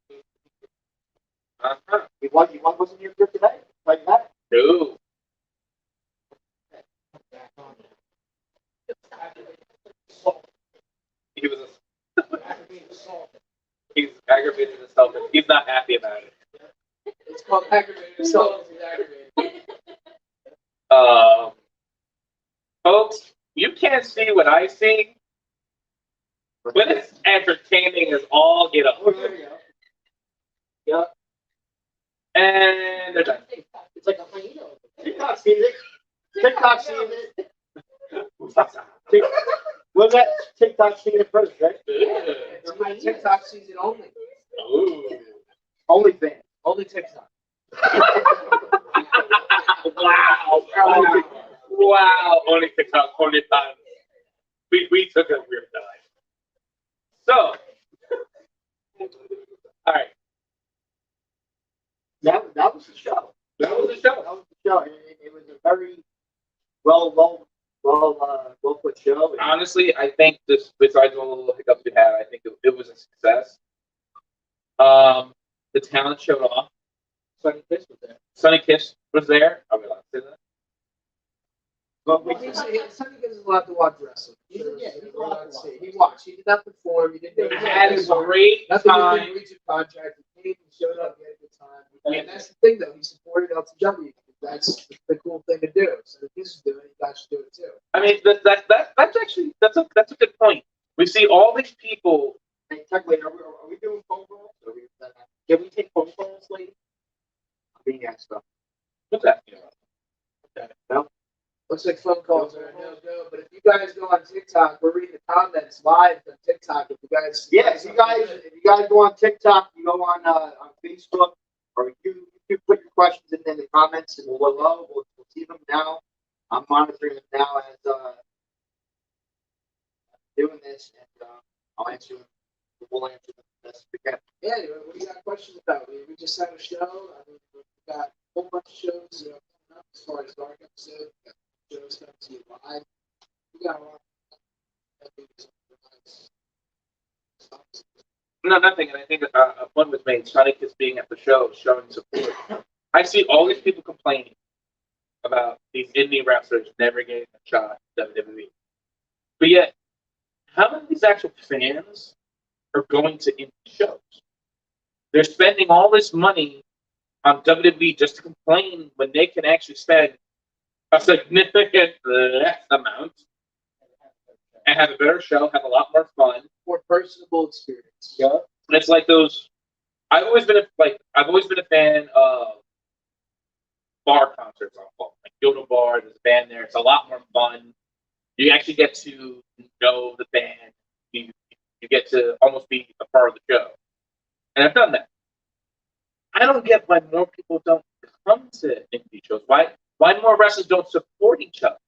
Uh-huh. He wasn't here today. Like that. No. He was he's aggravated himself and he's not happy about it. It's called aggravated assault. He's aggravated. Folks, you can't see what I see, but it's entertaining as all get up. Oh, there you go. Yep. And they're done. It's like a hyena. TikTok sees it. TikTok sees it. Was that TikTok seeing it first, right? It's my TikTok season only. Ooh. OnlyFans. Only TikTok. Wow. Wow. Only TikTok, only time. We took a weird dive. So, all right. That was the show. That was the show. That was the show. It was a very well put show. And Honestly, I think this, besides all the little hiccups we had, I think it was a success. The talent showed off. Sonny Kiss was there. Sonny Kiss was there. Are we allowed to say that? But Well, we schenanigans is allowed to watch wrestling. He's allowed to watch. He watched. He did not perform. He didn't. He had a great Nothing to time. reach a contract. He came, he showed up, he had a good time. And that's the thing, though. He supported LTW. That's the cool thing to do. So if this is doing it, you guys should do it too. I mean, that's actually that's a good point. We see all these people. Hey, technically, are we doing phone calls? Can we take phone calls, lady? I'm being asked though. What's that? No. Looks like phone calls are a no-go. But if you guys go on TikTok, we're reading the comments live on TikTok. If you guys, Yeah, if you guys go on TikTok, you go on Facebook, or you put your questions in the comments, and we'll see them now. I'm monitoring them now as doing this, and I'll answer them. We'll answer them as best we can. yeah, what do you got questions about? We just had a show. I mean, we got a whole bunch of shows coming up as far as dark episode. We got shows coming to you live. We got a lot. No, nothing. And I think a point was made. Sonic is being at the show, showing support. I see all these people complaining about these indie wrestlers never getting a shot at WWE. But yet, how many of these actual fans are going to indie shows? They're spending all this money on WWE just to complain when they can actually spend a significant less amount and have a better show, have a lot more fun. More personable experience. Yeah. It's like those. I've always been a fan of bar concerts on fall. Like Yoda Bar, there's a band there. It's a lot more fun. You actually get to know the band. You get to almost be a part of the show. And I've done that. I don't get why more people don't come to indie shows. Why more wrestlers don't support each other?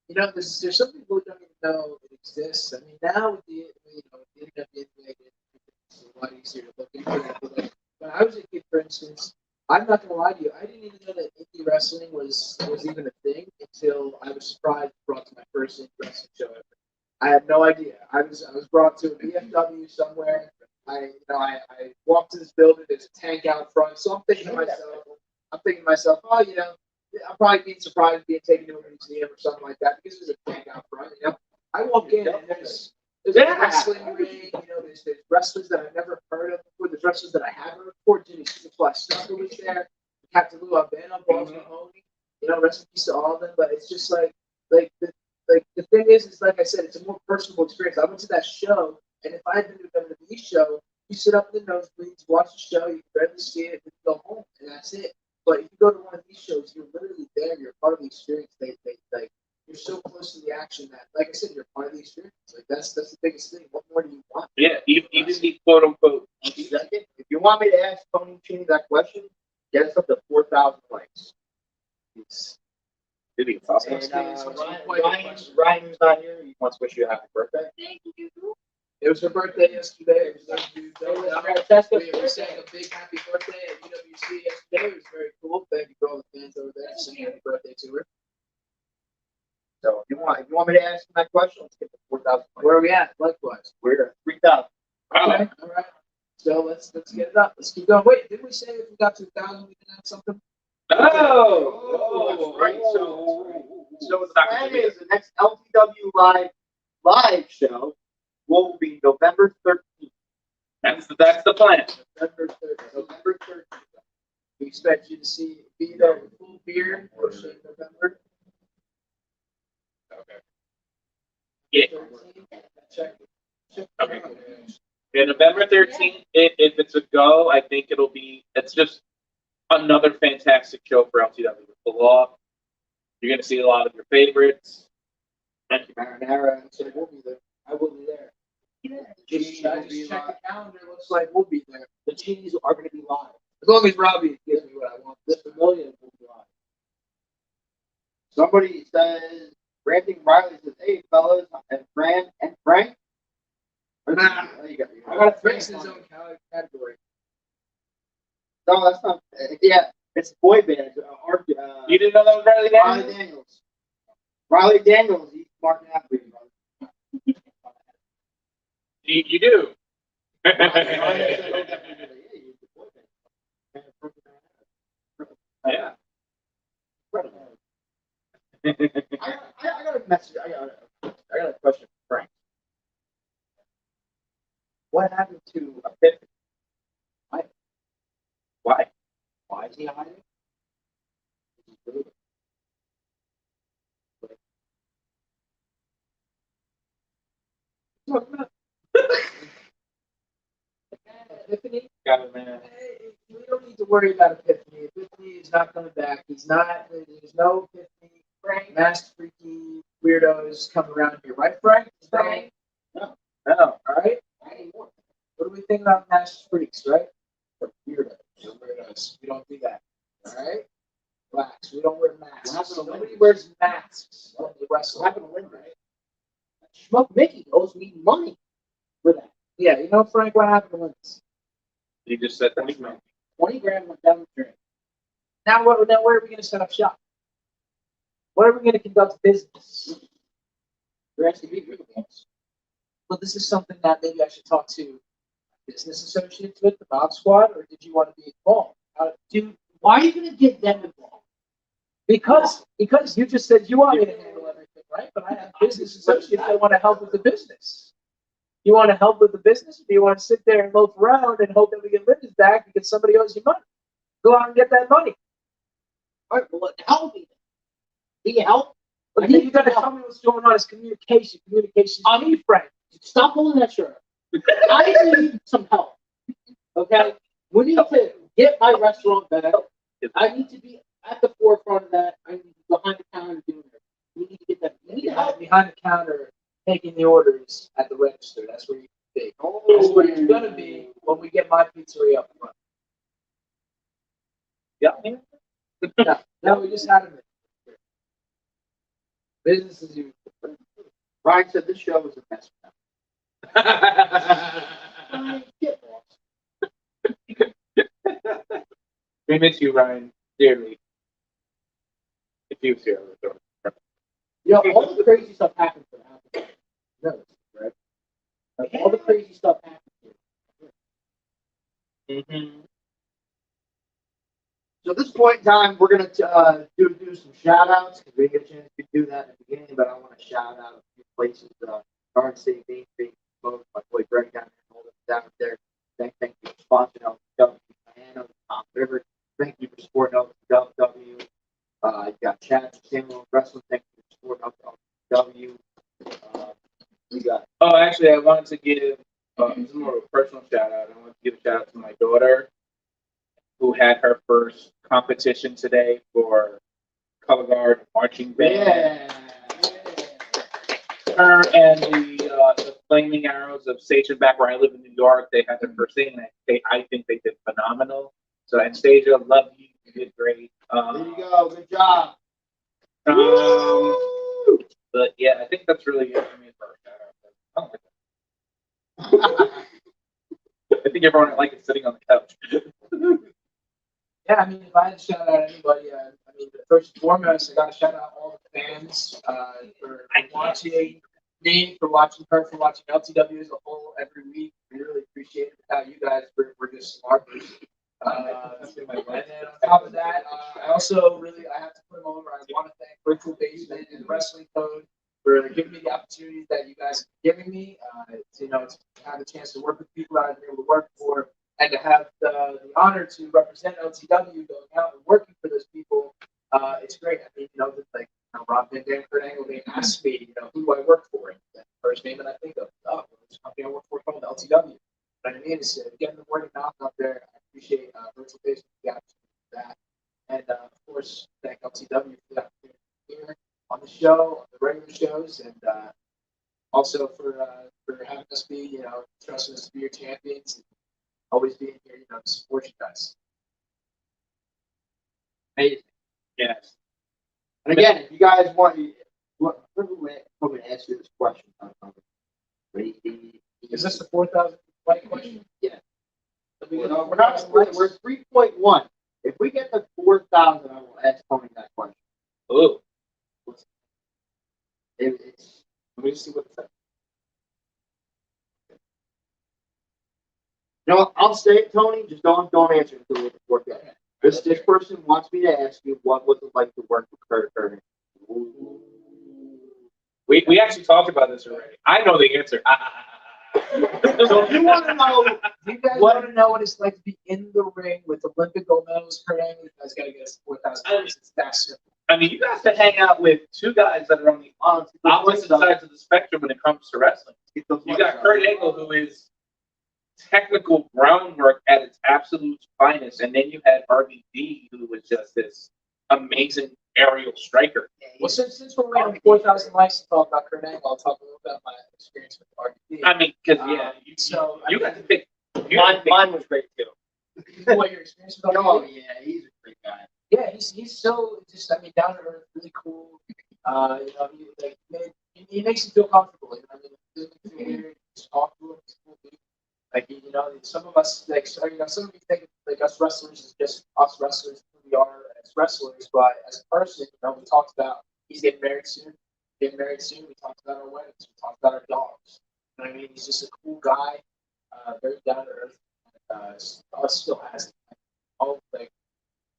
You know, there's some people who don't even know it exists. I mean, now with the internet being big, it's a lot easier to look into it. But like, when I was a kid, for instance, I'm not gonna lie to you, I didn't even know that indie wrestling was even a thing until I was surprised brought to my first indie wrestling show ever. I had no idea. I was brought to a VFW somewhere. I walked to this building. There's a tank out front. So I'm thinking to myself, oh, I'm probably being surprised being taken to a museum or something like that because there's a tank out front. I walk in and there's a wrestling ring. There's wrestlers that I've never heard of before. There's wrestlers that I have heard before. Jimmy Superfly Snuka was there. Captain Lou Albano, Balls Mahoney. Rest in peace to all of them. But it's just like the thing is like I said, it's a more personal experience. I went to that show, and if I had been to a WWE show, you sit up in the nosebleeds, watch the show, you can barely see it, and you go home, and that's it. But if you go to one of these shows, you're literally there. You're part of the experience. You're so close to the action that, like I said, you're part of the experience. Like that's the biggest thing. What more do you want? Yeah, even the quote unquote. If you want me to ask Tony Cheney that question, get us up to 4,000 likes. Did he? It's awesome. And Ryan, who's not here, he wants to wish you a happy birthday. Thank you. It was her birthday yesterday. We sang a big happy birthday at UWC yesterday. It was very cool. Thank you for all the fans over there for singing happy birthday to her. So if you want me to ask him that question, let's get to 4,000 likes. Where are we at? Likewise. We're at 3,000. Okay. All right. So let's get it up. Let's keep going. Wait, didn't we say if we got to 1,000 we can have something? Oh, right. So the plan is the next LTW live show will be November 13th. That's the plan. November 13th. We expect you to be there with full beer for November. Okay. Yeah. 13th. Check. Okay. Yeah, November 13th. If it's a go, I think it's just another fantastic show for LTW. Pull off. You're going to see a lot of your favorites. Thank you, Marinara. So we'll be there. I will be there. Just check the calendar. Looks like we'll be there. The Cheese are going to be live. As long as Robbie gives me what I want. The Familiar will be live. Somebody says, Brandon Riley says, hey, fellas, and Frank. Nah. I got Frank's Frank's his own category. No, that's not. Yeah, it's boy band. You didn't know that was Riley Riley Daniels? Daniels. Riley Daniels, he's Martin Athlete, brother. You do. Yeah. message. I got a question for Frank. What happened to Epiphany? Why? Why is he hiding? Epiphany? Got it, man. We don't need to worry about Epiphany. Epiphany is not coming back. He's not. There's no Epiphany. Frank, Masked freaky weirdos come around here, right, Frank? Frank, No. All right. What do we think about masked freaks, right? They're weirdos. They're weirdos. We don't do that. All right. Relax. We don't wear masks. Nobody wears masks when they wrestle. What happened to Linda? Schmuck Mickey owes me money for that. Yeah, you know, Frank, what happened to Linus? You just said that, man. 20 grand went down the drain. Now, where are we going to set up shop? Where are we going to conduct business? There has to be real ones. Well, this is something that maybe I should talk to business associates with, the Mob Squad, or did you want to be involved? Dude, why are you going to get them involved? Because you just said you want me to handle everything, right? But I have business associates that want to help with the business. You want to help with the business, or do you want to sit there and loaf around and hope that we get Linda's back because somebody owes you money? Go out and get that money. All right, well, help me. Can you help? But then you got to tell me what's going on. It's communication. Communication. Me, Frank. Stop pulling that shirt. I need some help. Okay? We need to get my restaurant back. I need to be at the forefront of that. I need to be behind the counter doing it. We need to get that. We need to help. Behind the counter, taking the orders at the register. That's where you can be. That's where you're going to be when we get my pizzeria up and running. Yeah. No, we just had a minute. Business as usual. Ryan said this show was a mess. Get lost. We miss you, Ryan, dearly. If you was here, I would have You know, all the crazy stuff happens for Apple. No, right? Like, all the crazy stuff happens here. Mm-hmm. So at this point in time, we're going to do some shout outs because we didn't get a chance to do that in the beginning, but I want to shout out a few places. Garden City, Main Street, both my boy Greg down there, all down there. Thank you for sponsoring LTW, Diana, Top River. Thank you for supporting LTW. You got Chad, Samuel Wrestling. Thank you for supporting LTW. We got. Oh, actually, I wanted to give this is more of a personal shout out. I want to give a shout out to my daughter, who had her first competition today for color guard marching band. Yeah. Her and the Flaming Arrows of Station, back where I live in New York, they had their first thing, and I think they did phenomenal. So Anastasia, love you. You did great. There you go. Good job. But yeah, I think that's really it for me for a shout out. I think everyone would like it sitting on the couch. Yeah, I mean, if I had to shout out anybody, I mean, first and foremost, I got to shout out all the fans for watching me, for watching her, for watching LTW as a whole every week. We really appreciate it. Without you guys, we're just larpers. And then on top of that, I also really, I have to put them over. I want to thank Virtual Basement and Wrestling Code for giving me the opportunities that you guys are giving me. To have a chance to work with people that I've been able to work for, and to have the honor to represent LTW going out and working for those people. It's great. I mean, like Rob Van Dam, Kurt Angle, they asked me, who do I work for? And the first name that I think of, this company I work for called LTW. But I mean, it's getting the word of mouth out there. I appreciate Virtual Basement for the opportunity for that. And of course, thank LTW for the opportunity here on the show, on the regular shows, and also for having us be, trusting us to be your champions, and always being here, to support you guys. Amazing. Yes. And again, if you guys want, I'm going to ask you this question. Is this the 4,000 like question? Yeah. We're We're 3.1. If we get to 4,000, I will ask Tony that question. Oh. It's Let me just see what it's. I'll say it, Tony. Just don't answer until we get to 4,000. This person wants me to ask you what was it like to work with Kurt. We actually talked about this already. I know the answer. So if you want to know, Do you guys want to know what it's like to be in the ring with Olympic gold medalist Kurt Angle? You guys got to get us 4,000 points. It's that simple. I mean, you got to hang out with two guys that are on the opposite sides of the spectrum when it comes to wrestling. You got Kurt Angle, who is technical groundwork at its absolute finest, and then you had RVD, who was just this amazing aerial striker. Well, since we're waiting 4,000 likes to talk about Kurt Angle, I'll talk a little about my experience with RVD. I mean, because you got to pick. Mine was great too. What your experience with RVD? Oh yeah, he's a great guy. Yeah, he's so just down to earth, really cool. He makes you feel comfortable. You know, I mean, you just talk to him. He's a cool dude. Like some of us some of you think like us wrestlers is just us wrestlers who we are as wrestlers, but as a person, we talked about he's getting married soon. We talked about our weddings. We talked about our dogs. You know what I mean? He's just a cool guy, very down to earth. Still has all like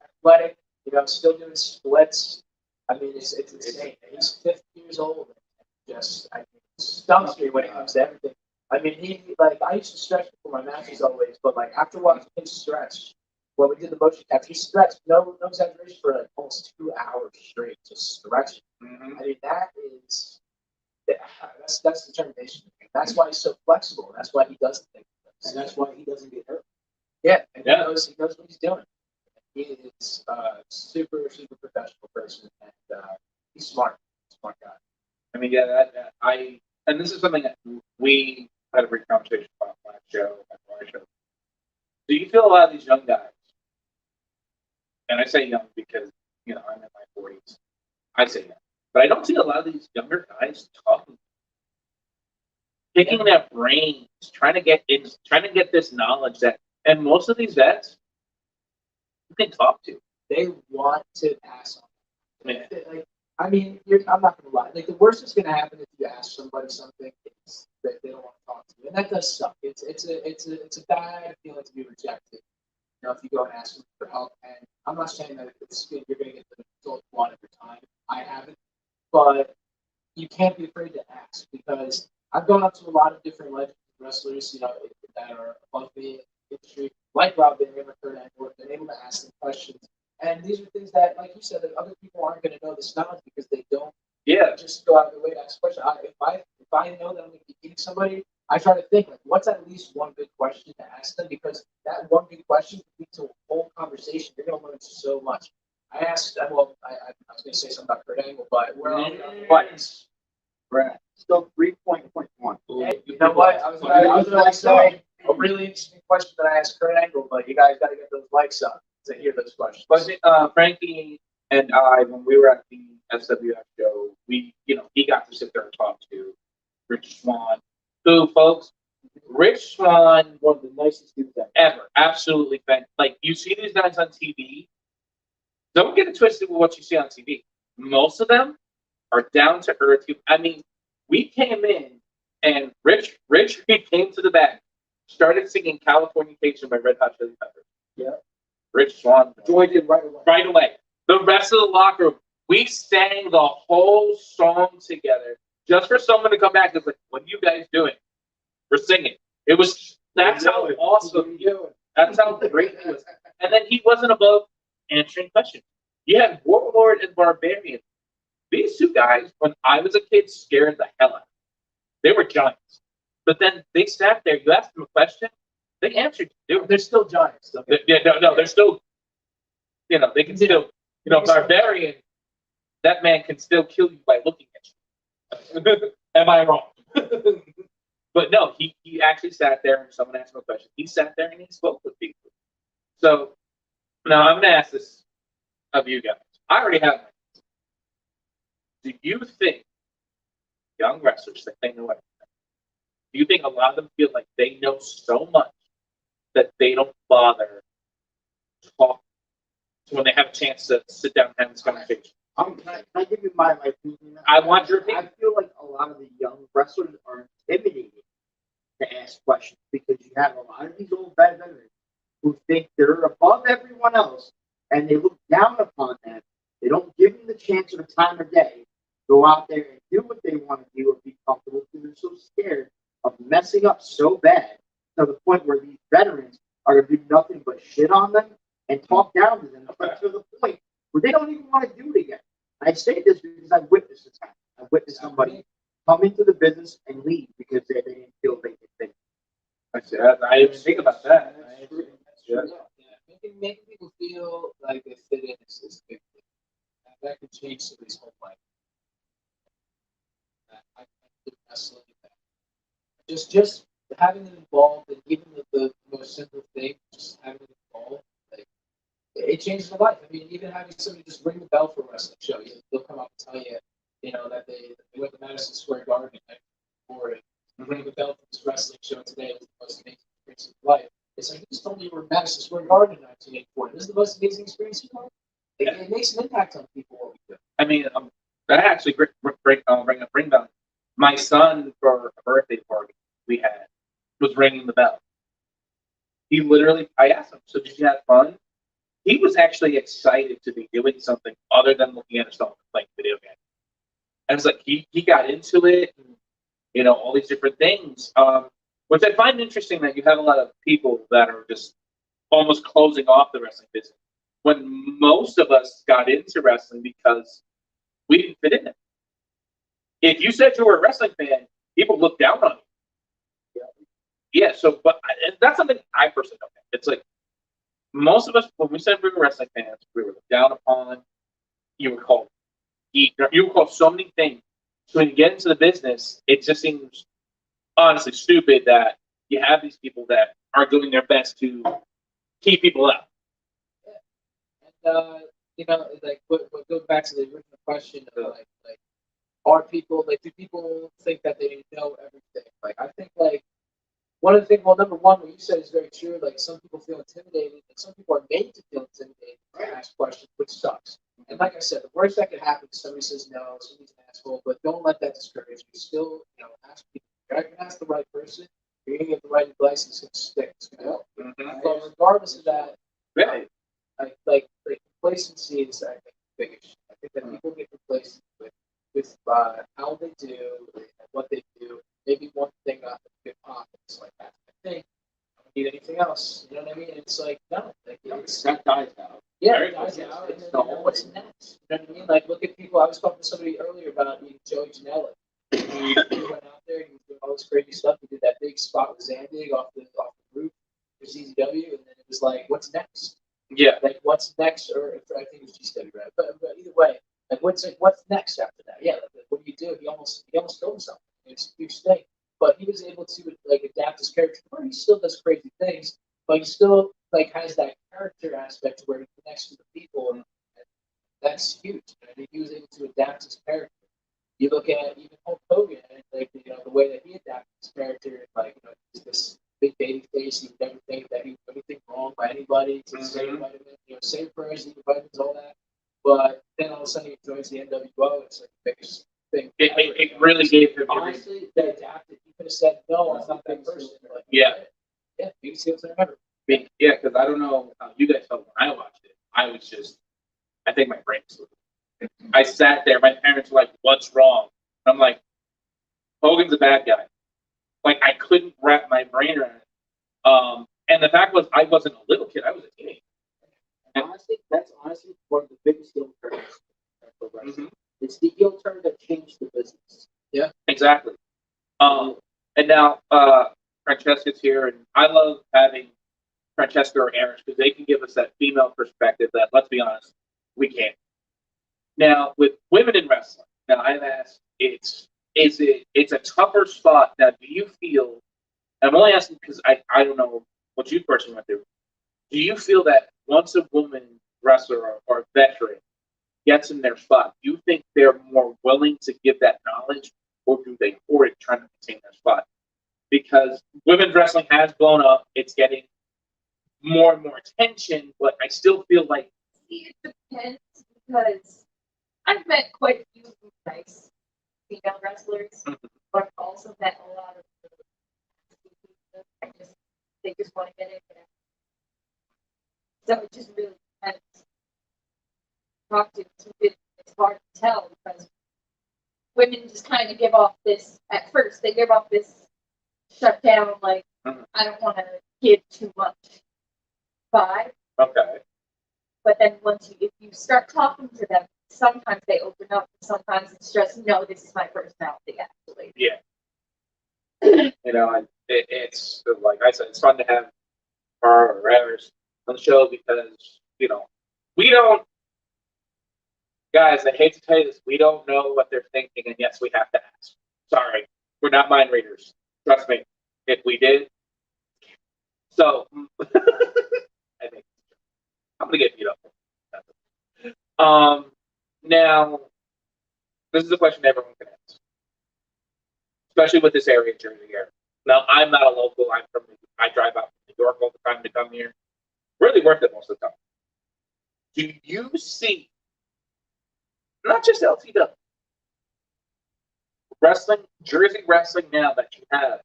athletic. Still doing splits. I mean, it's insane. He's 50 years old. And stumps me when it comes to everything. I mean, I used to stretch before my matches always, but after watching him stretch, when we did the motion capture, he stretched, no exaggeration, for almost 2 hours straight, just stretching. Mm-hmm. I mean, that's determination. That's why he's so flexible. That's why he does things. And that's why he doesn't get hurt. Yeah, and he knows what he's doing. He is a super professional person, and he's smart guy. I mean, and this is something that we had a brief conversation about last show. Do you feel a lot of these young guys, and I say young because I'm in my 40s, I say young, but I don't see a lot of these younger guys talking, picking their brains, trying to get this knowledge and most of these vets you can talk to. They want to pass on. I'm not gonna lie. The worst that's gonna happen if you ask somebody something is that they don't want to talk to you, and that does suck. It's a bad feeling to be rejected. If you go and ask them for help, and I'm not saying that you're gonna get the result you want every time. I haven't, but you can't be afraid to ask, because I've gone up to a lot of different legends wrestlers, that are above me in the industry, like Rob Van Dam, Kurt Angle, been able to ask them questions. And these are things that, like you said, that other people aren't going to know this knowledge because they don't just go out of their way to ask questions. If I know that I'm going to be meeting somebody, I try to think, what's at least one good question to ask them, because that one good question can lead to a whole conversation. You're going to learn so much. I was going to say something about Kurt Angle, but we're on the buttons. Right. Still 3.1. Hey, you know what? I was going to say a really interesting question that I asked Kurt Angle, but you guys got to get those likes up to hear those questions. But Frankie and I, when we were at the SWF show, he got to sit there and talk to Rich Swann, who, folks, Rich Swann, one of the nicest dudes ever. Absolutely fantastic. You see these guys on TV. Don't get it twisted with what you see on TV. Most of them are down to earth. I mean, we came in and Rich came to the back, started singing "Californication" by Red Hot Chili Peppers. Yeah. Rich Swann joined in right away. Right away. The rest of the locker room, we sang the whole song together just for someone to come back and like, "What are you guys doing?" We're singing. That's how awesome he was. That's how great he was. And then he wasn't above answering questions. You had Warlord and Barbarian. These two guys, when I was a kid, scared the hell out of me. They were giants. But then they sat there, you asked them a question, they answered you. They're still giants. They're still, they can still, Barbarian, that man can still kill you by looking at you. Am I wrong? But no, he actually sat there and someone asked him a question. He sat there and he spoke with people. So now I'm going to ask this of you guys. I already have my answer. Do you think young wrestlers think they know everything? Do you think a lot of them feel like they know so much that they don't bother talking when they have a chance to sit down and have this conversation? Can I give you my opinion? I want your opinion. I feel like a lot of the young wrestlers are intimidated to ask questions because you have a lot of these old veterans who think they're above everyone else and they look down upon them. They don't give them the chance or the time of day to go out there and do what they want to messing up so bad to the point where these veterans are going to do nothing but shit on them and talk down to them to the point where they don't even want to do it again. And I say this because I've witnessed this happen. I've witnessed somebody come into the business and leave because they didn't feel they could think. I didn't think about that. That's true. Yeah. Making people feel like they fit in is a big thing. That could change somebody's whole life. I think wrestling, just having them involved, and even the most simple thing, just having them involved, like it changes their life. I mean, even having somebody just ring the bell for a wrestling show, they'll come up and tell you, that they went to Madison Square Garden and for it. Ring the bell for this wrestling show today was the most amazing experience of your life. It's like you just told me you were in Madison Square Garden in 1984. This is the most amazing experience of your life. It makes an impact on people what we do. I mean, that actually bring down. My son, for a birthday party we had, was ringing the bell. He literally, I asked him, so did you have fun? He was actually excited to be doing something other than looking at his phone playing video games. And it's like he got into it, and, all these different things. Which I find interesting that you have a lot of people that are just almost closing off the wrestling business, when most of us got into wrestling because we didn't fit in it. If you said you were a wrestling fan, people looked down on you. Yeah, so, but and that's something I personally don't think. It's like, most of us, when we said we were wrestling fans, we were looked down upon. You were called geek. You were called so many things. So when you get into the business, it just seems honestly stupid that you have these people that are doing their best to keep people out. And like what goes back to the original question of like are people do people think that they know everything? Like I think one of the things, well, number one, what you said is very true. Like some people feel intimidated, and some people are made to feel intimidated to ask questions, which sucks. And like I said, the worst that could happen is somebody says no, somebody's an asshole, but don't let that discourage you. Still, ask people. You're not gonna ask the right person. You're gonna get the right advice, and it's gonna stick. It's gonna help. But regardless of that, Right. like complacency is, I think, the biggest. I think that people get complacent with how they do and what they do. Maybe one thing got a good pop, and it's like that's my thing. I don't need anything else. You know what I mean? It's like no, That dies out. yeah, it dies out. And then, what's next? You know what I mean? Like look at people. I was talking to somebody earlier about Joey Janela. He went out there. He was doing all this crazy stuff. He did that big spot with Zandig off the roof for ZZW, and then it was like, what's next? Yeah. Like what's next? Or I think it was GW, right? But either way, like what's next after that? Yeah, like, what do you do? He almost killed himself. It's a huge thing. But he was able to adapt his character. He still does crazy things, but he still has that character aspect where he connects with the people, and that's huge. I think he was able to adapt his character. You look at even Hulk Hogan, and the way that he adapted his character, he's this big baby face. He would never think that he would do anything wrong by anybody. To save vitamins, save prayers, eat vitamins, all that. But then all of a sudden he joins the NWO. It's like the biggest thing. It really gave him. Honestly, they adapted. He could have said, "No, I'm not that person." But, Yeah. Yeah, biggest heels I remember. Yeah, because I don't know how you guys felt when I watched it. I think my brain was. I sat there. My parents were like, "What's wrong?" And I'm like, "Hogan's a bad guy." Like I couldn't wrap my brain around it. And the fact was, I wasn't a little kid. I was a teenager. And honestly, that's one of the biggest heel turns. It's the heel turn that changed the business. Yeah, exactly. And now Francesca's here, and I love having Francesca or Aaron because they can give us that female perspective that, let's be honest, we can't. Now with women in wrestling, now I've asked, it's a tougher spot. Now, do you feel? And I'm only asking because I don't know what you personally went through. Do you feel that once a woman wrestler or veteran gets in their spot, do you think they're more willing to give that knowledge, or do they hoard it trying to maintain their spot? Because women's wrestling has blown up, it's getting more and more attention, but I still feel like it depends because I've met quite a few nice female wrestlers, but also met a lot of they just want to get in. So it just really depends. Talk to it's hard to tell because women just kind of give off this at first. They give off this shut down, like, Mhm. I don't want to give too much vibe. Okay. But then if you start talking to them, sometimes they open up, sometimes it's just, no, this is my personality, actually. Yeah. You know, and it's like I said, it's fun to have our writers on the show because, you know, we don't, guys, I hate to tell you this, we don't know what they're thinking, and yes, we have to ask. Sorry, we're not mind readers. Trust me. If we did, so I think I'm gonna get beat up. Now this is a question everyone can ask, especially with this area, Jersey area. Now I'm not a local. I drive out from New York all the time to come here. Really worth it most of the time. Do you see not just LTW wrestling, Jersey wrestling now that you have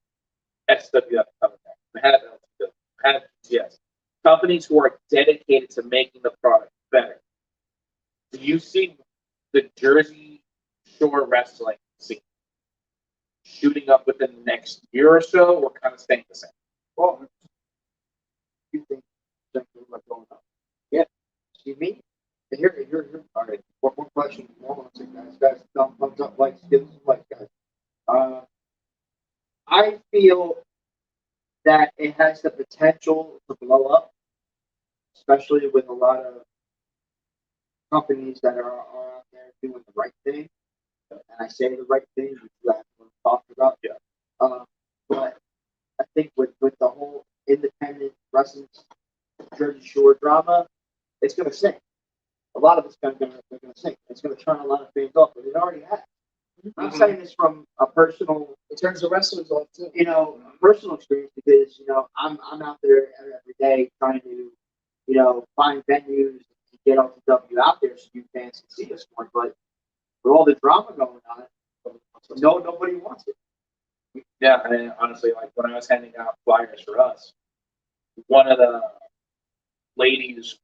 SWF coming back, you have LTW, you have GTS, companies who are dedicated to making the product better? Do you see the Jersey Shore wrestling scene shooting up within the next year or so, or kind of staying the same? Well, you think something like going on? Yeah. See me? Here. All right. One more question. One second, guys. Thumbs up, likes, give us some likes, guys. I feel that it has the potential to blow up, especially with a lot of companies that are out there doing the right thing. And I say the right thing, which you guys want to talk about. Yeah. But I think with the whole independent wrestling Jersey Shore drama, it's going to sink. A lot of it's going to sink. It's going to turn a lot of fans off, but it already has. I'm saying this from a personal, In terms of wrestlers, all too. personal experience because I'm out there every day trying to find venues to get LTW out there so you fans can see us more. But with all the drama going on, nobody wants it. Yeah, and honestly, like when I was handing out flyers for us, one of the ladies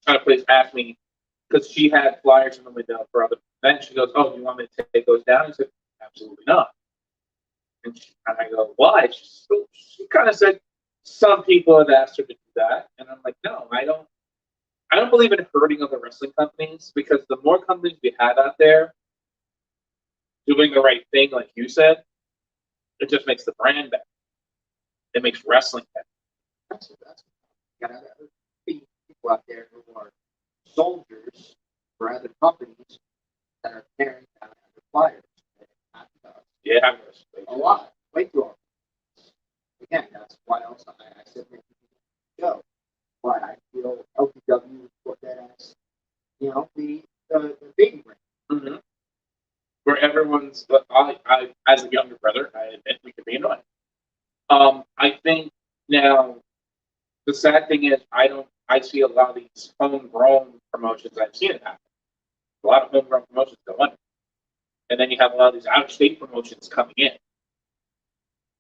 kind of please asked me because she had flyers in the window for other events. She goes, "Oh, do you want me to take those down?" I said, "Absolutely not." And I go, "Why?" She kind of said, "Some people have asked her to do that," and I'm like, "No, I don't. I don't believe in hurting other wrestling companies because the more companies we have out there doing the right thing, like you said, it just makes the brand better. It makes wrestling better." That's you gotta be people out there who are soldiers for other companies that are carrying out other flyers. Yeah, have mercy. A lot, way too often. Again, that's why also I said make the show. Why I feel LTW is what that as the big ring. Mm-hmm. Where everyone's, I, as a younger brother, I admit we can be annoying. I think now the sad thing is I see a lot of these homegrown promotions. I've seen it happen. A lot of homegrown promotions go under, and then you have a lot of these out-of-state promotions coming in,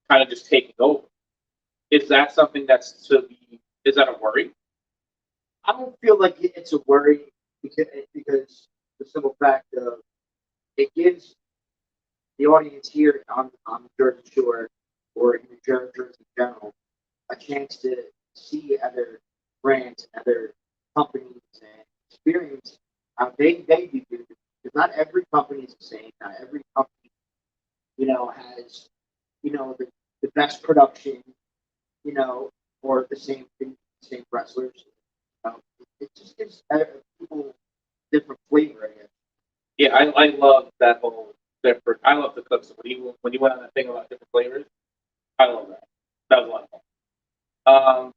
kind of just taking over. Is that something that's to be? Is that a worry? I don't feel like it's a worry because the simple fact of it gives the audience here on the Jersey Shore or in the Jersey in general a chance to see other brands and other companies and experience how they do it. Because not every company is the same. Not every company, has, the best production, or the same wrestlers. It just gives people different flavor, I guess. Yeah, I love that whole different. I love the cooks. When you went on that thing about different flavors, I love that. That was a lot of fun.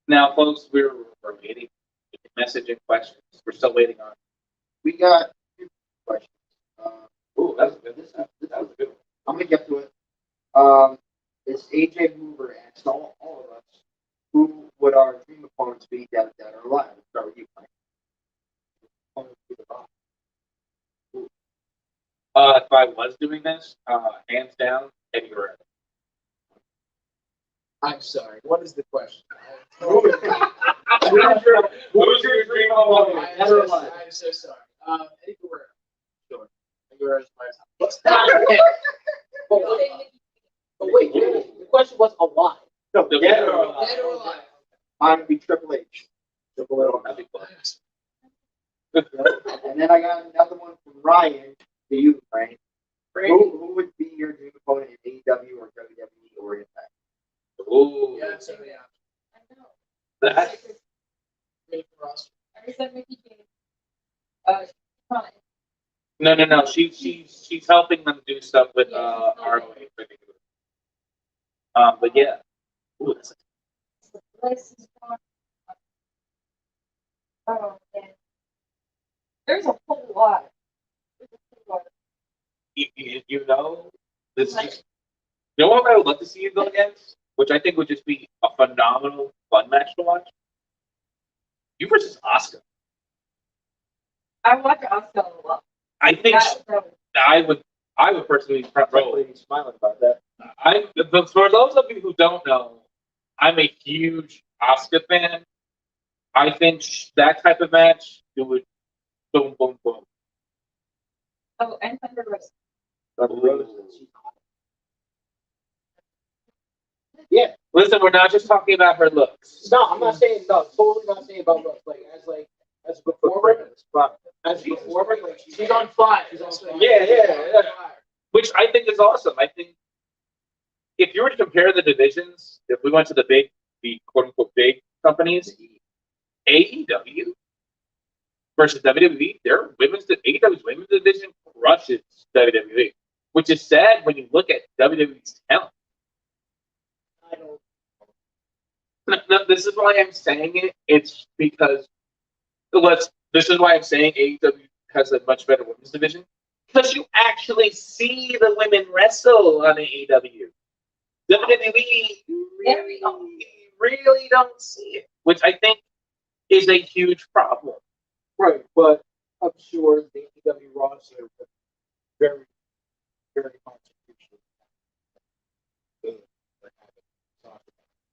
Now, folks, we're waiting. Message and questions. We're still waiting on. We got two questions. Ooh, that was good. That was a good one. I'm gonna get to it. This AJ Hoover asked all of us, who would our dream opponents be that are alive? Let's start with you, Mike. If I was doing this, hands down, Eddie Guerrero. I'm sorry. What is the question? Who's your dream opponent? I'm so sorry. Eddie Guerrero. Sure. Eddie Guerrero's my top. But wait, question was alive. No, dead or alive. Dead or alive. Mine would be Triple H. Triple H. That'd be fun. And then I got another one from Ryan to you, Frank. Who would be your dream opponent in AEW or WWE or Impact? Ooh. Yeah, so yeah. I know. That, Main roster. Every time Mickey came, fine. no. She's helping them do stuff with Yeah, she's ROH. helping. But yeah. Ooh, that's The place is gone. Oh, man. There's a whole lot. There's a whole lot. you know, this is. You know what I would love to see you go against, which I think would just be a phenomenal, fun match to watch. You versus Asuka. I watch Oscar a lot. I think I would personally front row. Probably smiling about that. But for those of you who don't know, I'm a huge Asuka fan. I think that type of match, it would boom, boom, boom. Oh, and Thunder Rosa. Yeah. Listen, we're not just talking about her looks. No, I'm not saying no. Totally not saying about looks. As a performer, like She's on fire. She's on fire. Yeah. Which I think is awesome. I think if you were to compare the divisions, if we went to the quote unquote big companies, AEW versus WWE, AEW's women's division crushes WWE, which is sad when you look at WWE's talent. I don't. No, this is why I'm saying it. It's because this is why I'm saying AEW has a much better women's division. Because you actually see the women wrestle on AEW. WWE really don't see it, which I think is a huge problem. Right, but I'm sure the AEW roster is very, very much appreciated.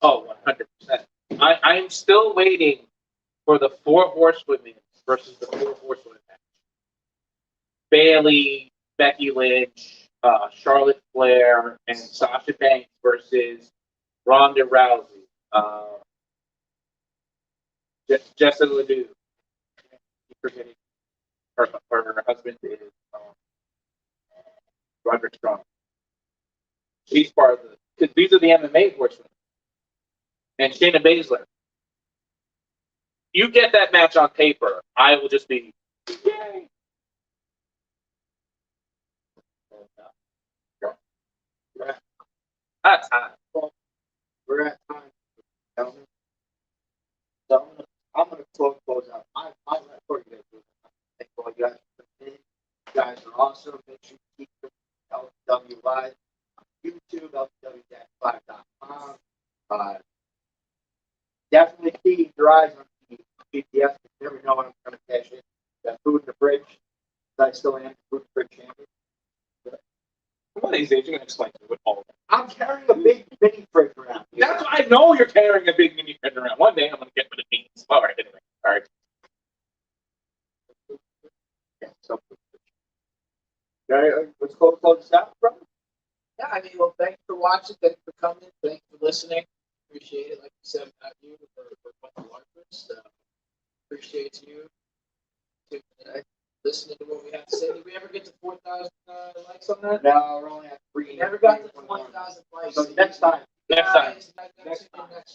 Oh, 100%. I'm still waiting for the 4 horsewomen versus the 4 horsewomen match. Bayley, Becky Lynch, Charlotte Flair, and Sasha Banks versus Ronda Rousey. Jessica Ledoux. Forgetting her husband is Roderick Strong. She's part of because these are the MMA horsemen. And Shayna Baszler. You get that match on paper, I will just be yay. That's time. We're at time, gentlemen. So I'm gonna close out my for you guys. Thank all you guys for coming in. You guys are awesome. Make sure you keep LTW live on YouTube, LTW-5.com. Definitely keep your eyes on the GPS. You never know when I'm gonna cash in. Got food in the fridge. I still am food in the fridge champion. One of these days, you're going to explain to me what all of that. I'm carrying a big mini fridge around. That's why I know you're carrying a big mini fridge around. One day, I'm going to get what it means. All right, anyway. All right. Yeah, so, let's close this out, bro. Yeah, I mean, well, thanks for watching. Thanks for coming. Thanks for listening. Appreciate it. Like you said, about you for a bunch of watchers. Appreciate you listening to what we have to say. Did we ever get to 4,000 likes on that? No, we're only at 3. We never got to 20,000 likes. So next time. Next time. Next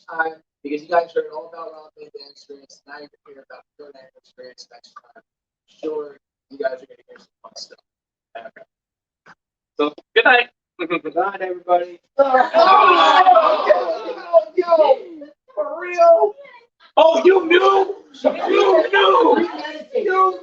time. Because you guys heard all about Rob Van Dam experience. Now you're going to hear about your name experience next time. Sure, you guys are going to hear some fun stuff. Okay. So, good night. Good night, everybody. Yo, for real? Oh, you knew? You knew? You knew?